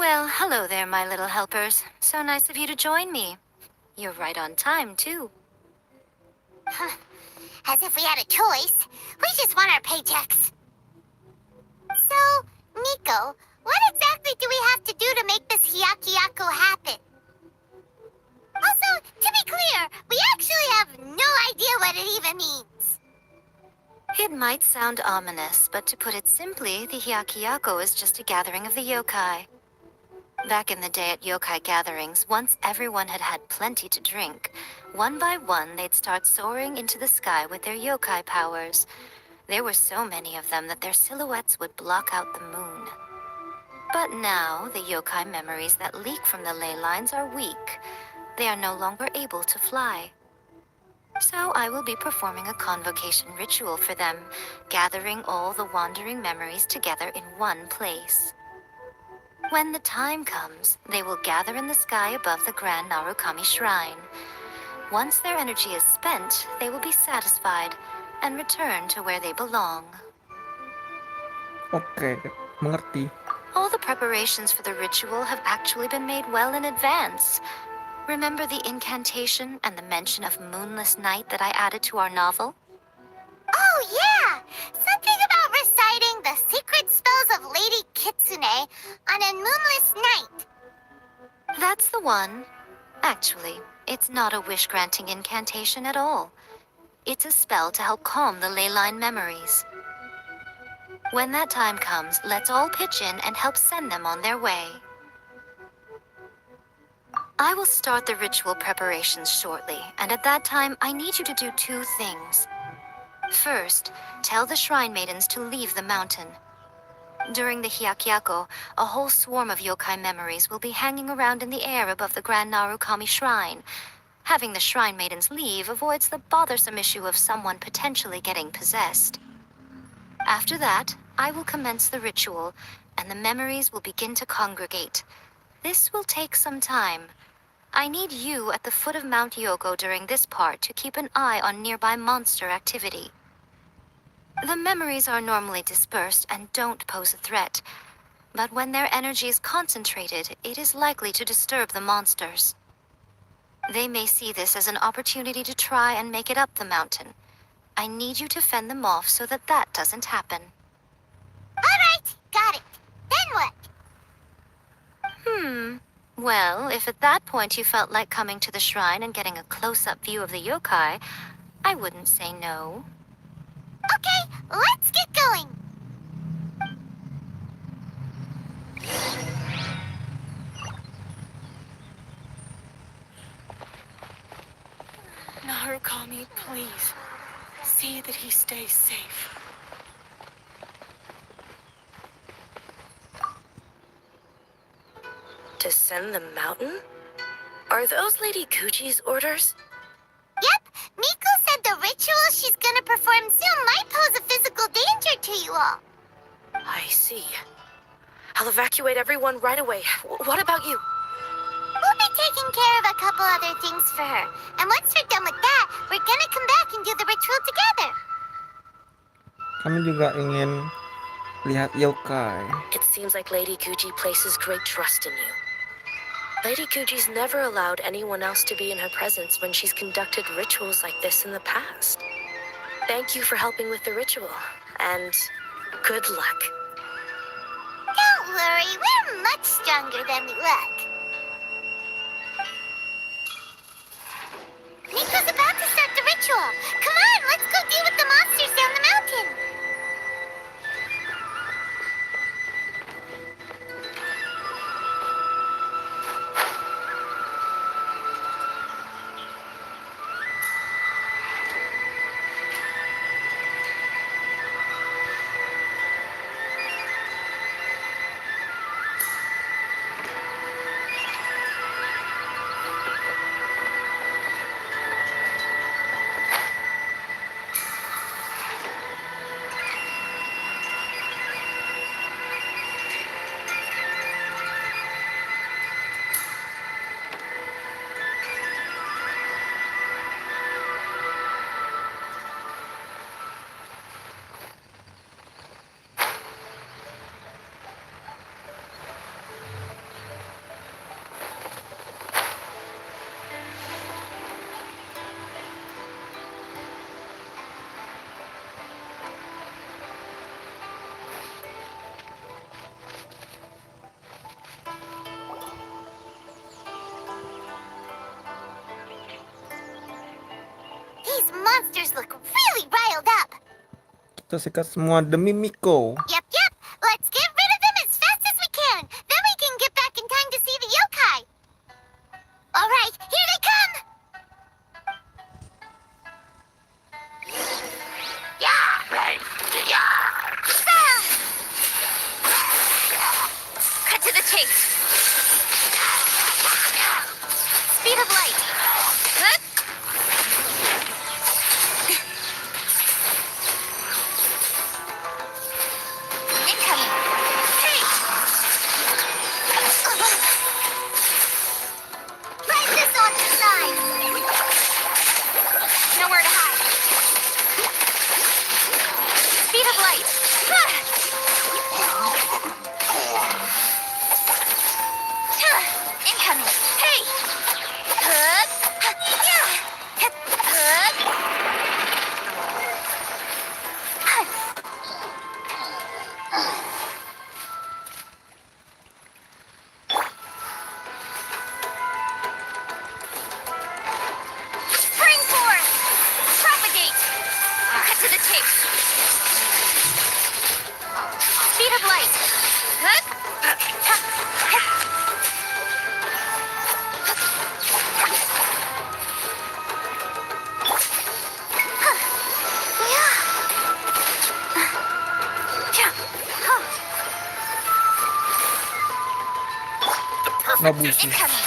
Well, hello there, my little helpers. So nice of you to join me. You're right on time, too. As if we had a choice. We just want our paychecks. So, Miko, what exactly do we have to do to make this Hyakuyaku happen? Also, to be clear, we actually have no idea what it even means. It might sound ominous, but to put it simply, the Hyakuyaku is just a gathering of the yokai. Back in the day at yokai gatherings, once everyone had had plenty to drink, one by one they'd start soaring into the sky with their yokai powers. There were so many of them that their silhouettes would block out the moon. But now, the yokai memories that leak from the ley lines are weak. They are no longer able to fly. So I will be performing a convocation ritual for them, gathering all the wandering memories together in one place. When the time comes, they will gather in the sky above the Grand Narukami Shrine. Once their energy is spent, they will be satisfied and return to where they belong. Oke, mengerti. All the preparations for the ritual have actually been made well in advance. Remember the incantation and the mention of moonless night that I added to our novel? Oh, yeah! Something about reciting the secret spells of Lady Kitsune on a moonless night. That's the one. Actually, it's not a wish-granting incantation at all. It's a spell to help calm the ley line memories. When that time comes, let's all pitch in and help send them on their way. I will start the ritual preparations shortly, and at that time, I need you to do two things. First, tell the shrine maidens to leave the mountain. During the Hyakuyaku, a whole swarm of yokai memories will be hanging around in the air above the Grand Narukami Shrine. Having the Shrine Maidens leave avoids the bothersome issue of someone potentially getting possessed. After that, I will commence the ritual, and the memories will begin to congregate. This will take some time. I need you at the foot of Mount Yoko during this part to keep an eye on nearby monster activity. The memories are normally dispersed and don't pose a threat, but when their energy is concentrated, it is likely to disturb the monsters. They may see this as an opportunity to try and make it up the mountain. I need you to fend them off so that that doesn't happen. Alright, got it. Then what? Well, if at that point you felt like coming to the shrine and getting a close-up view of the yokai, I wouldn't say no. Okay, let's get going. Narukami, please. See that he stays safe. Descend the mountain? Are those Lady Gucci's orders? Yep, Miko said the ritual she's gonna perform soon might pose a physical danger to you all. I see. I'll evacuate everyone right away. What about you? We'll be taking care of a couple other things for her. And once we're done with that, we're gonna come back and do the ritual together. Kami juga ingin lihat yokai. It seems like Lady Gucci places great trust in you. Lady Gucci's never allowed anyone else to be in her presence when she's conducted rituals like this in the past. Thank you for helping with the ritual, and good luck. Don't worry, we're much stronger than we look. Miko's about to start the ritual. Come on, let's go deal with the monsters down the mountain. These monsters look really riled up. Kita sikat semua demi Miko. Yep. Let's get rid of them as fast as we can. Then we can get back in time to see the yokai. Alright, here they come. Cut to the chase. Speed of light. Huh? Incoming. Hey! Ride this on the side. Nowhere to hide. Speed of light. Incoming. Hey! Spring forth. Propagate. Cut to the chase. Speed of light. Ngabusi. Incoming.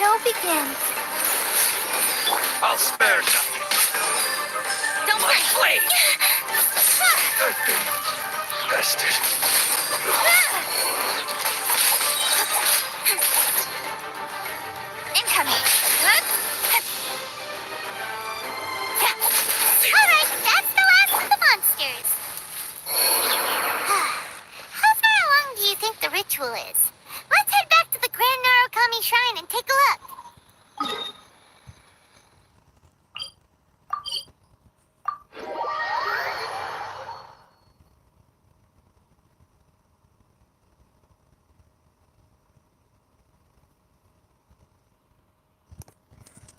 show begins. I'll spare nothing. Don't play! Bastard. Incoming. Alright, that's the last of the monsters. How far along do you think the ritual is? Let's head back to the Grand Narukami Shrine and take a look.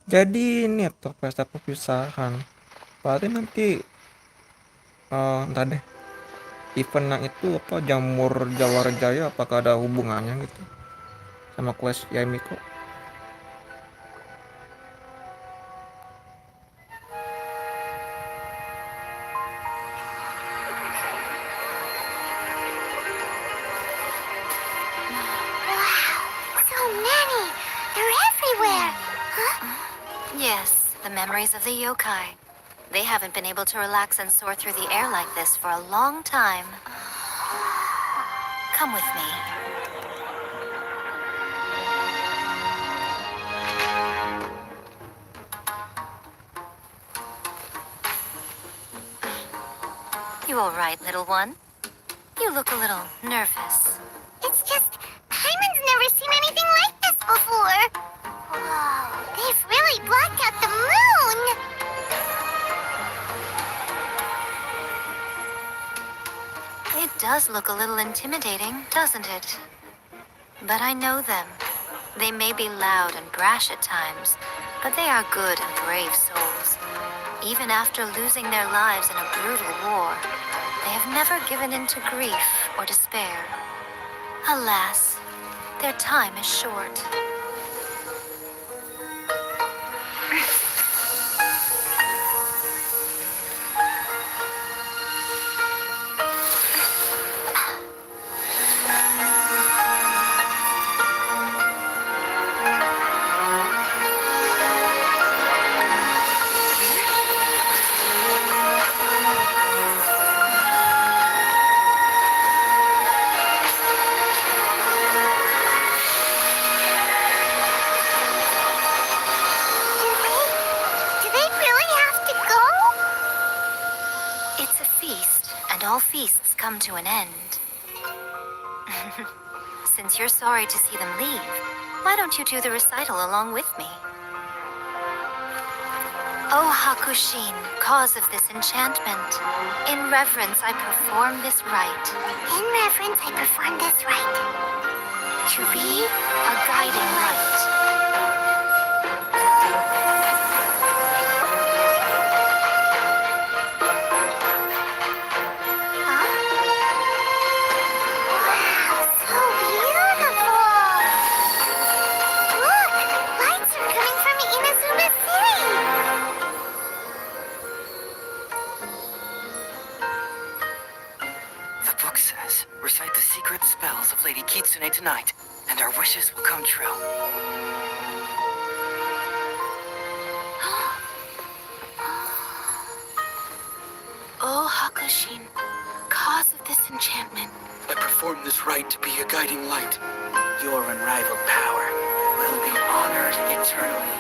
Jadi ini tuh pesta perpisahan. Berarti nanti entah deh. Event yang itu apa Jamur Jawara Jaya apakah ada hubungannya gitu sama Quest Yae Miko? So many! They're everywhere! Huh? Yes, the memories of the yokai. They haven't been able to relax and soar through the air like this for a long time. Come with me. You all right, little one? You look a little nervous. It's just, Hyman's never seen anything like this before. Whoa, they've really blacked out the moon! It does look a little intimidating, doesn't it? But I know them. They may be loud and brash at times, but they are good and brave souls. Even after losing their lives in a brutal war, they have never given in to grief or despair. Alas, their time is short. Do they really have to go? It's a feast, and all feasts come to an end. Since you're sorry to see them leave, why don't you do the recital along with me? O Hakushin, cause of this enchantment, in reverence I perform this rite. In reverence, I perform this rite. To be a guiding light. Wow, so beautiful! Look, lights are coming from Inazuma City! The book says, recite the secret spells of Lady Kitsune tonight, and our wishes will come true. Oh, Hakushin, cause of this enchantment. I perform this rite to be a guiding light. Your unrivaled power will be honored eternally.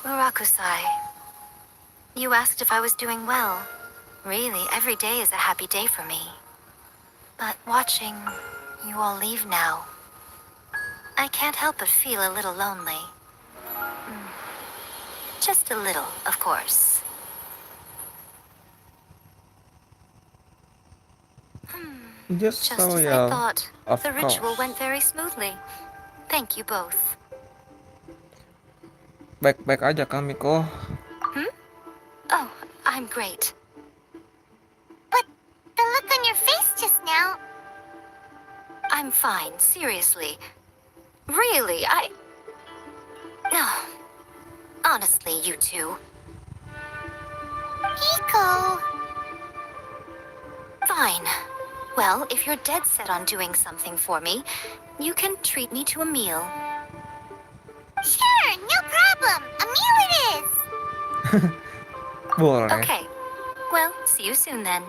Murakusai, you asked if I was doing well. Really, every day is a happy day for me. But watching you all leave now, I can't help but feel a little lonely. Just a little, of course. Just Just so as ya, I thought, of the ritual course. went very smoothly. Thank you both. Baik-baik aja kan Miko? Oh, I'm great. But the look on your face just now... I'm fine, seriously. Really, No. Honestly, you two. Miko. Fine. Well, if you're dead set on doing something for me, you can treat me to a meal. Sure, no problem. A meal it is. Boleh. Okay. Well, see you soon then.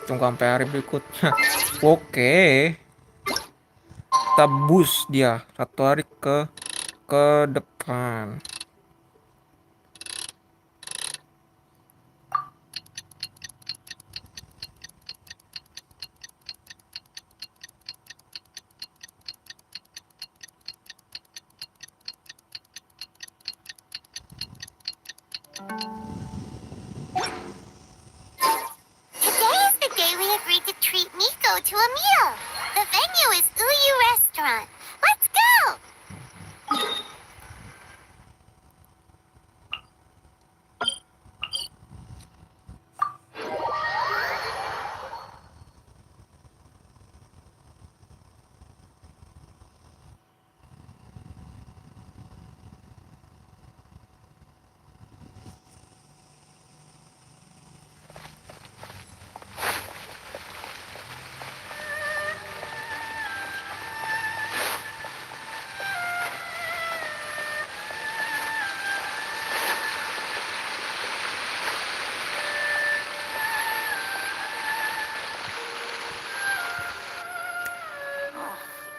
Tunggu sampai hari berikutnya. Oke. Kita boost dia 1 hari ke depan. Today is the day we agreed to treat Miko to a meal. The venue is Uyu Restaurant. Let's go!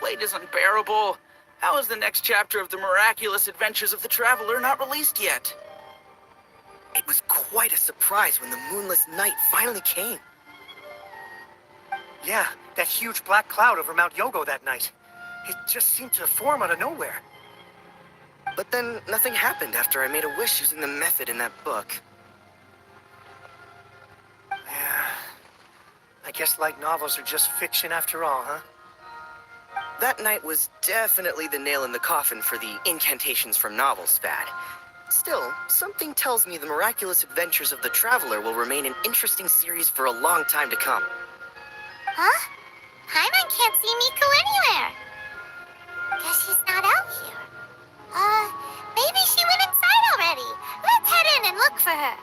Wait is unbearable. How is the next chapter of the miraculous adventures of the traveler not released yet? It was quite a surprise when the moonless night finally came. Yeah, that huge black cloud over Mount Yogo that night. It just seemed to form out of nowhere. But then nothing happened after I made a wish using the method in that book. Yeah. I guess light novels are just fiction after all, huh? That night was definitely the nail in the coffin for the incantations from novels fad. Still, something tells me the miraculous adventures of the traveler will remain an interesting series for a long time to come. Huh? Paimon can't see Miko anywhere. Guess she's not out here. Maybe she went inside already. Let's head in and look for her.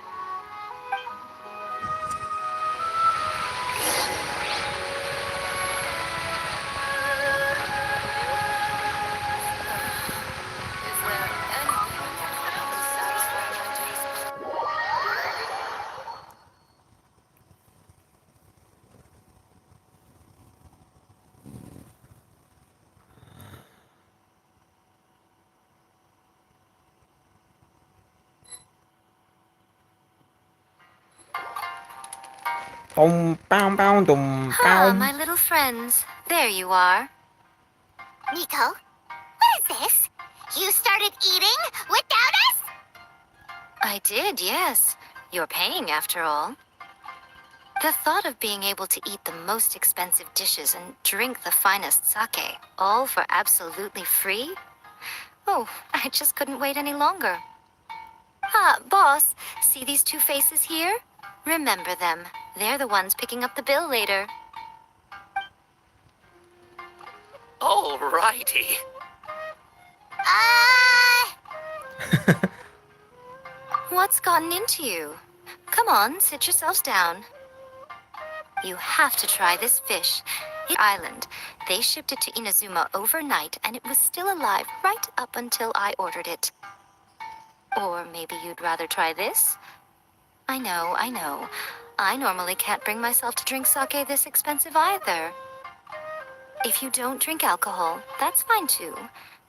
Ah, my little friends. There you are. Miko, what is this? You started eating without us? I did, yes. You're paying after all. The thought of being able to eat the most expensive dishes and drink the finest sake, all for absolutely free? Oh, I just couldn't wait any longer. Ah, boss, see these two faces here? Remember them. They're the ones picking up the bill later. Alrighty. What's gotten into you? Come on, sit yourselves down. You have to try this fish. Island. They shipped it to Inazuma overnight and it was still alive right up until I ordered it. Or maybe you'd rather try this? I know. I normally can't bring myself to drink sake this expensive either. If you don't drink alcohol, that's fine too.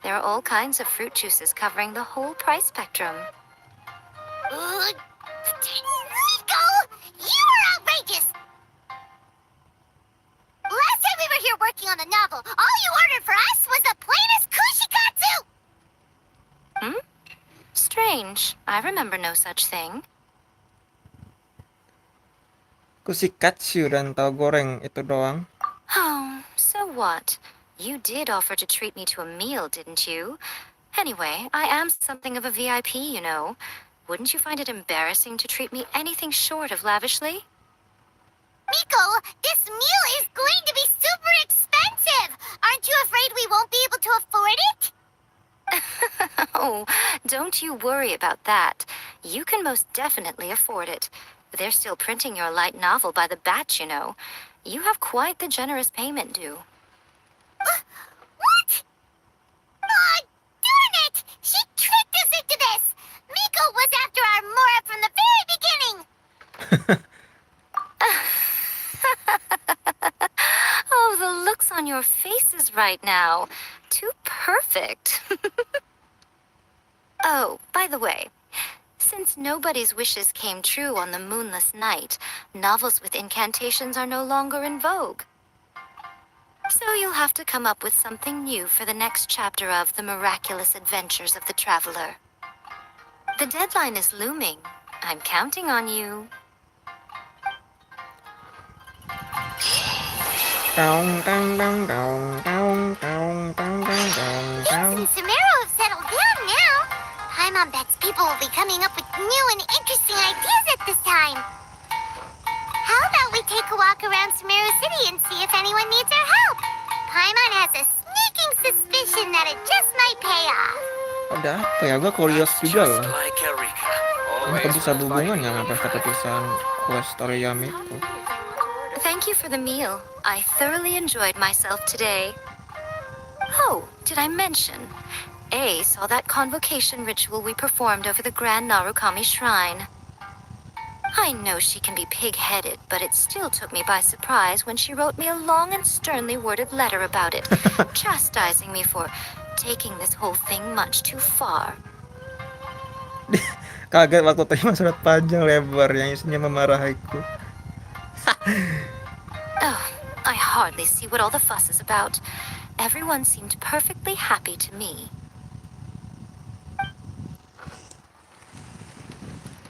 There are all kinds of fruit juices covering the whole price spectrum. Miko, you are outrageous! Last time we were here working on the novel, all you ordered for us was the plainest kushikatsu! Strange. I remember no such thing. Kushikatsu dan tahu goreng itu doang. Oh, so what? You did offer to treat me to a meal, didn't you? Anyway, I am something of a VIP, you know. Wouldn't you find it embarrassing to treat me anything short of lavishly? Miko, this meal is going to be super expensive. Aren't you afraid we won't be able to afford it? Oh, don't you worry about that. You can most definitely afford it. They're still printing your light novel by the batch, you know. You have quite the generous payment due. What? Aw, darn it! She tricked us into this! Miko was after our Mora from the very beginning! Oh, the looks on your faces right now. Too perfect. Oh, by the way, since nobody's wishes came true on the moonless night, novels with incantations are no longer in vogue. So you'll have to come up with something new for the next chapter of The Miraculous Adventures of the Traveler. The deadline is looming. I'm counting on you. Yes, and Sumeru have settled down now. Paimon bets people will be coming up with new and interesting ideas at this time. How about we take a walk around Sumeru City and see if anyone needs our help? Paimon has a sneaking suspicion that it just might pay off. Ada apa ya? Gue curious juga Just loh. like Erika. Apa Always bisa ada fighting hubungannya sama for pesta friends. perpisahan Quest Story Yae Miko? Thank you for the meal. I thoroughly enjoyed myself today. Oh, did I mention? A saw that convocation ritual we performed over the Grand Narukami Shrine. I know she can be pig-headed, but it still took me by surprise when she wrote me a long and sternly worded letter about it, chastising me for taking this whole thing much too far. Kaget waktu terima surat panjang lebar yang isinya memarahiku. Oh, I hardly see what all the fuss is about. Everyone seemed perfectly happy to me.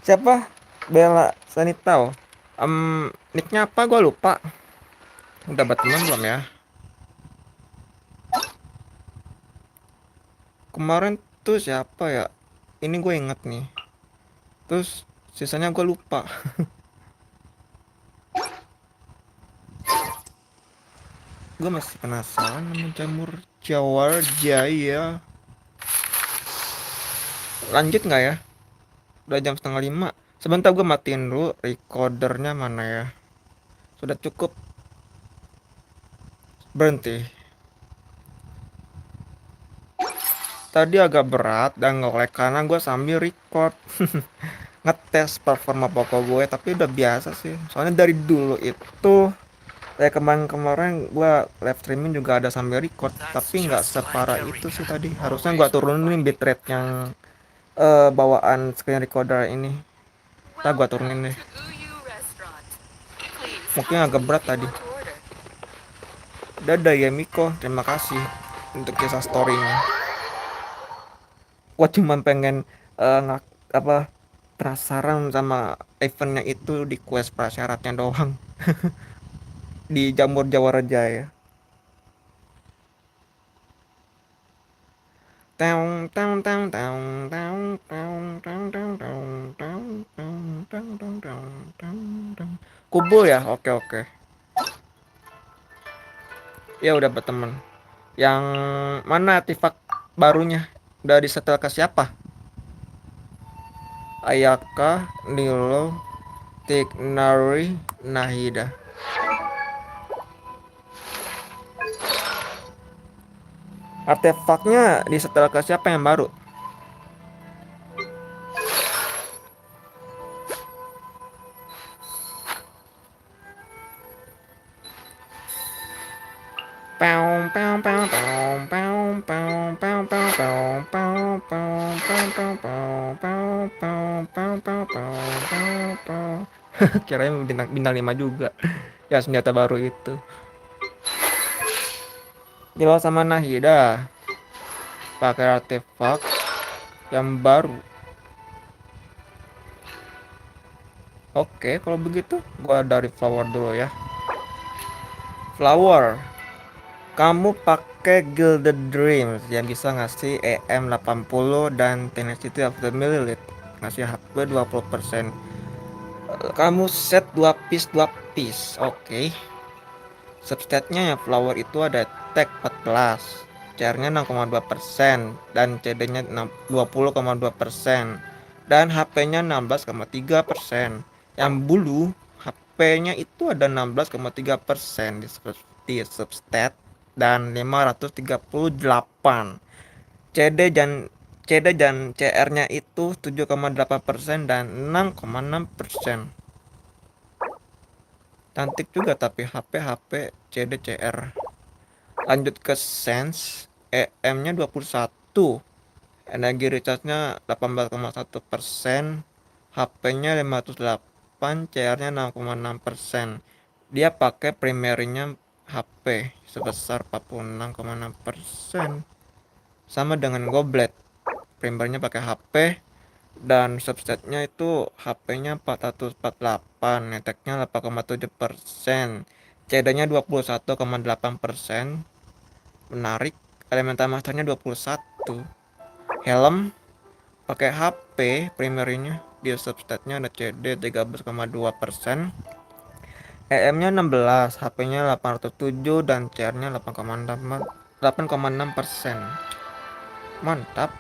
Siapa? Bella Sanitao. Nicknya apa? Gue lupa. Udah berteman belum ya? Kemarin tuh siapa ya? Ini gue inget nih. Terus sisanya gue lupa. Gue masih penasaran sama jamur jawar jaya. Lanjut nggak ya? Udah jam 4:30. Sebentar gue matiin dulu recordernya mana ya. Sudah cukup. Berhenti. Tadi agak berat dan nge-lag karena gue sambil record. Ngetes performa Poco gue, tapi udah biasa sih. Soalnya dari dulu itu kayak kemarin gue live streaming juga ada sambil record, tapi nggak separah itu sih tadi. Harusnya gue turunin bitrate yang bawaan screen recorder ini. Ntar gue turunin deh. Mungkin agak berat tadi. Dadah ya Miko, terima kasih untuk kisah story-nya. Gua cuman pengen penasaran sama eventnya itu di quest prasyaratnya doang. Di Jamur Jawara Jaya. Kubur ya? Oke. Ya udah berteman. Yang mana artefak barunya? Udah disetel ke siapa? Ayaka, Nilo, Tignari, Nahida. Artefaknya disetel ke siapa yang baru? Kirain bintang 5 juga. Ya senjata baru itu. Jilo sama Nahida pakai artefak yang baru. Oke, kalau begitu gua dari flower dulu ya. Flower, kamu pakai Gilded Dreams yang bisa ngasih EM 80 dan Tenacity of the Millilith, ngasih HP 20%. Kamu set 2 piece. Oke. Substatnya ya flower itu ada tag 14, CR-nya 6,2%, dan CD-nya 20,2%, dan HP-nya 16,3%. Yang bulu, HP-nya itu ada 16,3% di substat, dan 538. CD dan CR-nya itu 7,8% dan 6,6%. Cantik juga tapi HP CDCR. Lanjut ke Sense, EM-nya 21, energi recharge-nya 18,1%, HP-nya 508, CR-nya 6,6%. Dia pakai primernya HP sebesar 46,6%. Sama dengan Goblet, primernya pakai HP, dan substatnya itu HP-nya 448, neteknya 8,7%, CD-nya 21,8%. Menarik, elemental masternya 21. Helm pakai HP, primernya di substatnya ada CD 13,2%, EM-nya 16, HP-nya 807, dan CR-nya 8,6%. Mantap.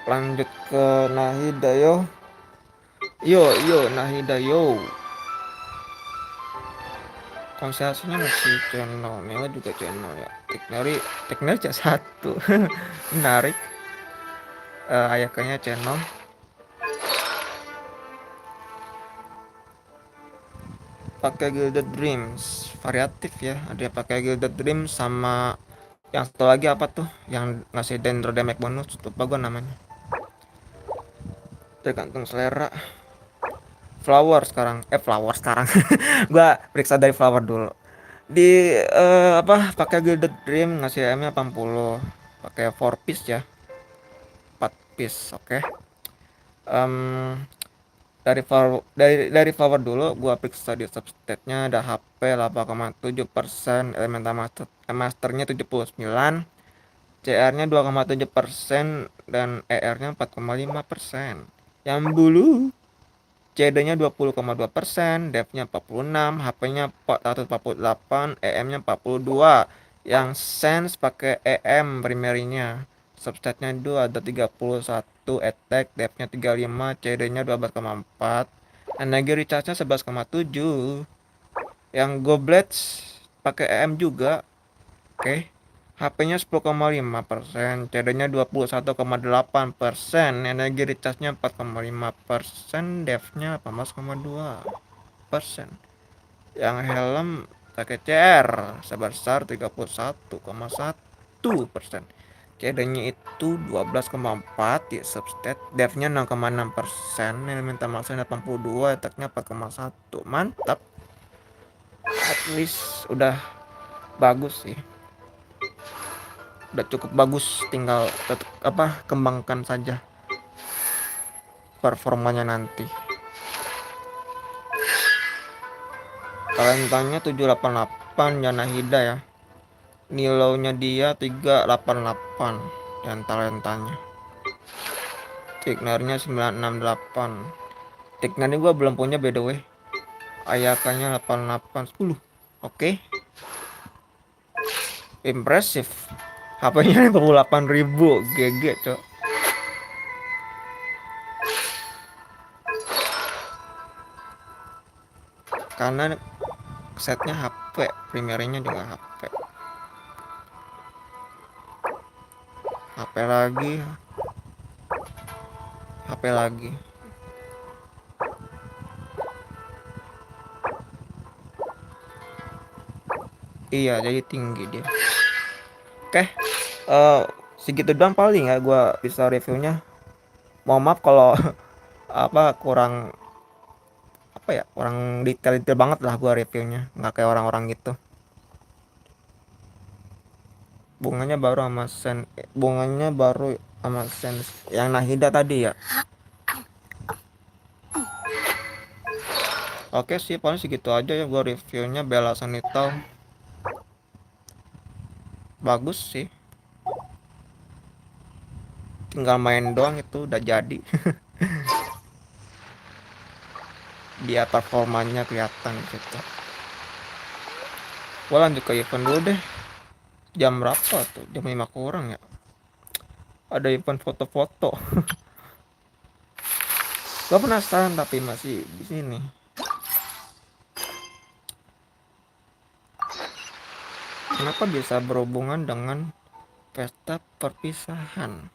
Lanjut ke Nahida yo. Yo Nahida yo. Konsentrasinya masih channel, Nela juga channel ya. Teknari C1. Menarik. Ayaknya channel. Pakai Gilded Dreams, variatif ya. Ada yang pakai Gilded Dreams sama yang satu lagi apa tuh? Yang ngasih dendro damage bonus, lupa gua namanya. Tergantung selera. Flower sekarang. Gua periksa dari flower dulu. Di pakai Gilded Dream ngasih AM-nya 80. Pakai 4 piece ya. 4 piece, oke. Dari flower dulu gua periksa di substate-nya ada HP 8,7%, elemental masternya 79, CR-nya 2,7%, dan ER-nya 4,5%. Yang bulu CD-nya 20,2%, dev-nya 46, HP-nya 448, EM-nya 42. Yang sense pakai EM primerinya. Substatnya itu ada 31, attack, dev-nya 35, CD-nya 12,4, energi recharge-nya 11,7. Yang goblets pakai EM juga. Oke. HP-nya 10,5%, CD-nya 21,8%, energi recharge-nya 4,5%, dev-nya 18,2%. Yang helm pakai CR sebesar 31,1%. CD-nya itu 12,4 di substat, dev-nya 6,6%, elemental maksudnya 82, attack-nya 4,1. Mantap. At least udah bagus sih. Udah cukup bagus, tinggal kembangkan saja performanya nanti. Talentanya 788 Yanahida ya. Nilainya dia 388 dan talentanya. Tignarnya 968. Tignarnya gua belum punya by the way. Ayakannya 8810. Oke. Impresif. HP-nya 58.000, GG, Cok. Karena setnya HP, primernya juga HP. HP lagi. HP lagi. Iya, jadi tinggi dia. Oke. Segitu doang paling ya gua bisa reviewnya. Mohon maaf kalau kurang kurang detail banget lah gua reviewnya, nggak kayak orang-orang gitu. Bunganya baru sama sen yang Nahida tadi ya. Oke sih, paling segitu aja ya gua reviewnya. Bella Sanital bagus sih, tinggal main doang itu udah jadi. dia performanya kelihatan gitu. Gua lanjut ke event dulu deh. Jam berapa tuh? Jam 5 kurang ya. Ada event foto-foto. Gua penasaran tapi masih di sini. Kenapa bisa berhubungan dengan pesta perpisahan?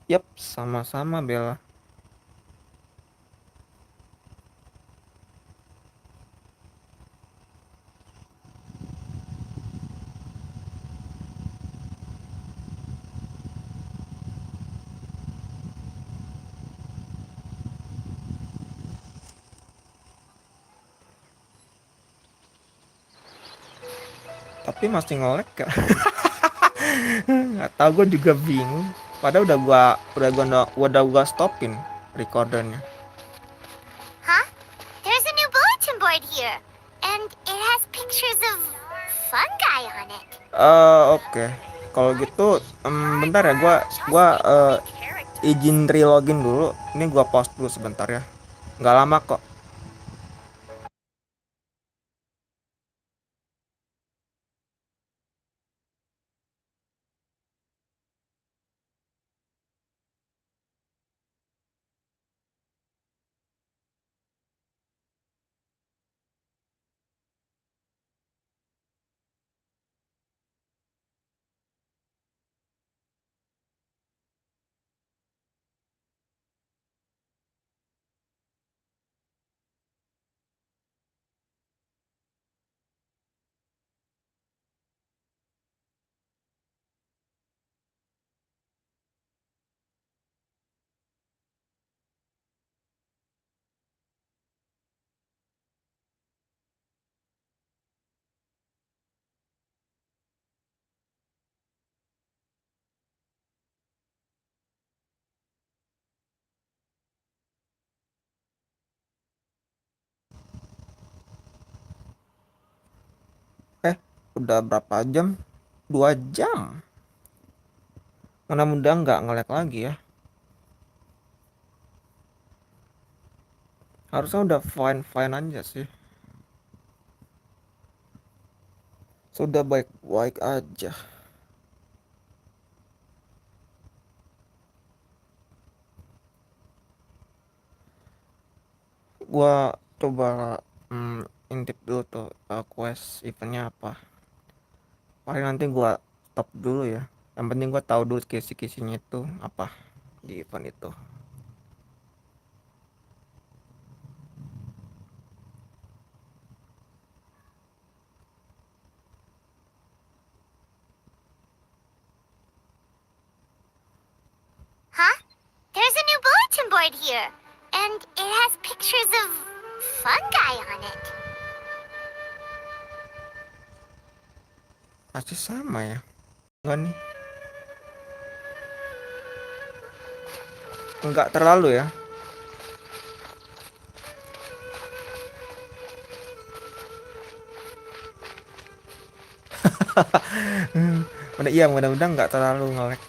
Yap, sama-sama Bella. Tapi masih nge-lag ya. Nggak tahu, gue juga bingung. Padahal udah gua stopin recordernya. Huh? There's a new bulletin board here. And it has pictures of fungi on it. Oke. Kalau gitu, bentar ya, gua izin relogin dulu. Ini gua pause dulu sebentar ya. Nggak lama kok. Udah berapa jam? 2 jam. Mudah-mudahan nggak nge-lag lagi ya. Harusnya udah fine aja sih. Sudah baik-baik aja. Gua coba intip dulu tuh quest eventnya apa. Paling nanti gua stop dulu ya. Yang penting gua tahu dulu kisi-kisinya itu apa di event itu. Huh? There's a new bulletin board here. And it has pictures of fungi on it. Pasti sama ya. Enggak nih. Enggak terlalu ya. Mudah-mudahan nggak terlalu nge-lag.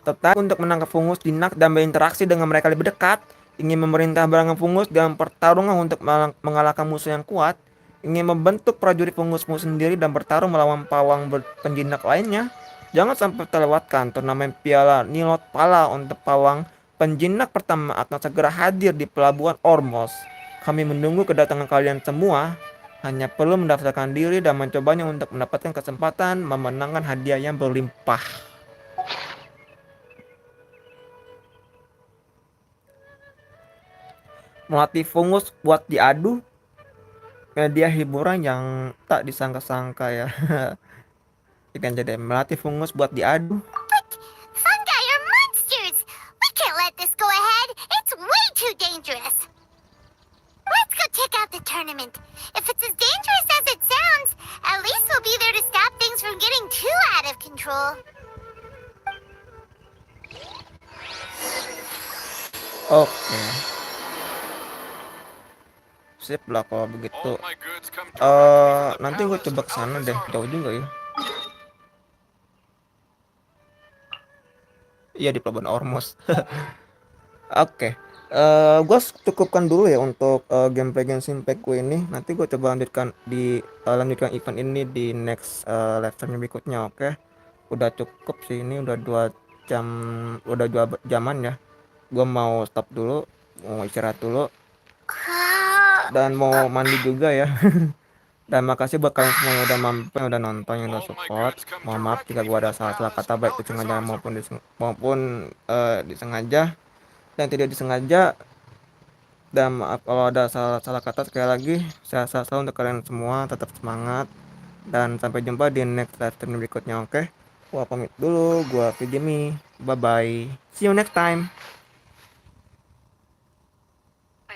Tertarik untuk menangkap fungus jinak dan berinteraksi dengan mereka lebih dekat, ingin memerintah barangan fungus dalam pertarungan untuk mengalahkan musuh yang kuat, ingin membentuk prajurit fungusmu sendiri dan bertarung melawan pawang penjinak lainnya. Jangan sampai terlewatkan turnamen Piala Nilot Pala untuk pawang penjinak pertama akan segera hadir di pelabuhan Ormos. Kami menunggu kedatangan kalian semua. Hanya perlu mendaftarkan diri dan mencobanya untuk mendapatkan kesempatan memenangkan hadiah yang berlimpah. Melatih fungus buat diadu, media hiburan yang tak disangka-sangka ya. Ikan jadi melatih fungus buat diadu. But fungi are monsters! We can't let this go ahead. It's way too dangerous. Let's go check out the tournament. If it's as dangerous as it sounds, at least we'll be there to stop things from getting too out of control. Oke. Sip lah kalau begitu. All my goods come directly from the Nanti gue palace coba ke without sana deh, resort. jauh juga ya. Iya di Pelabuhan Ormos. Oke, gue cukupkan dulu ya untuk gameplay Genshin Impact gue ini. Nanti gue coba lanjutkan event ini di next live stream berikutnya. Oke, udah cukup sih ini udah 2 jam, udah 2 jaman ya. Gue mau stop dulu, mau istirahat dulu, dan mau mandi juga ya. Dan makasih buat kalian semua yang udah mampir, yang udah nonton, yang udah All my support. goods come Mohon maaf jika directly gue from ada the salah-salah palace kata baik without disengaja resort. maupun disengaja dan tidak disengaja. Dan maaf kalau ada salah-salah kata. Sekali lagi saya selalu untuk kalian semua tetap semangat dan sampai jumpa di next live stream berikutnya. Oke, gua pamit dulu, gua Fijimi, bye bye, see you next time.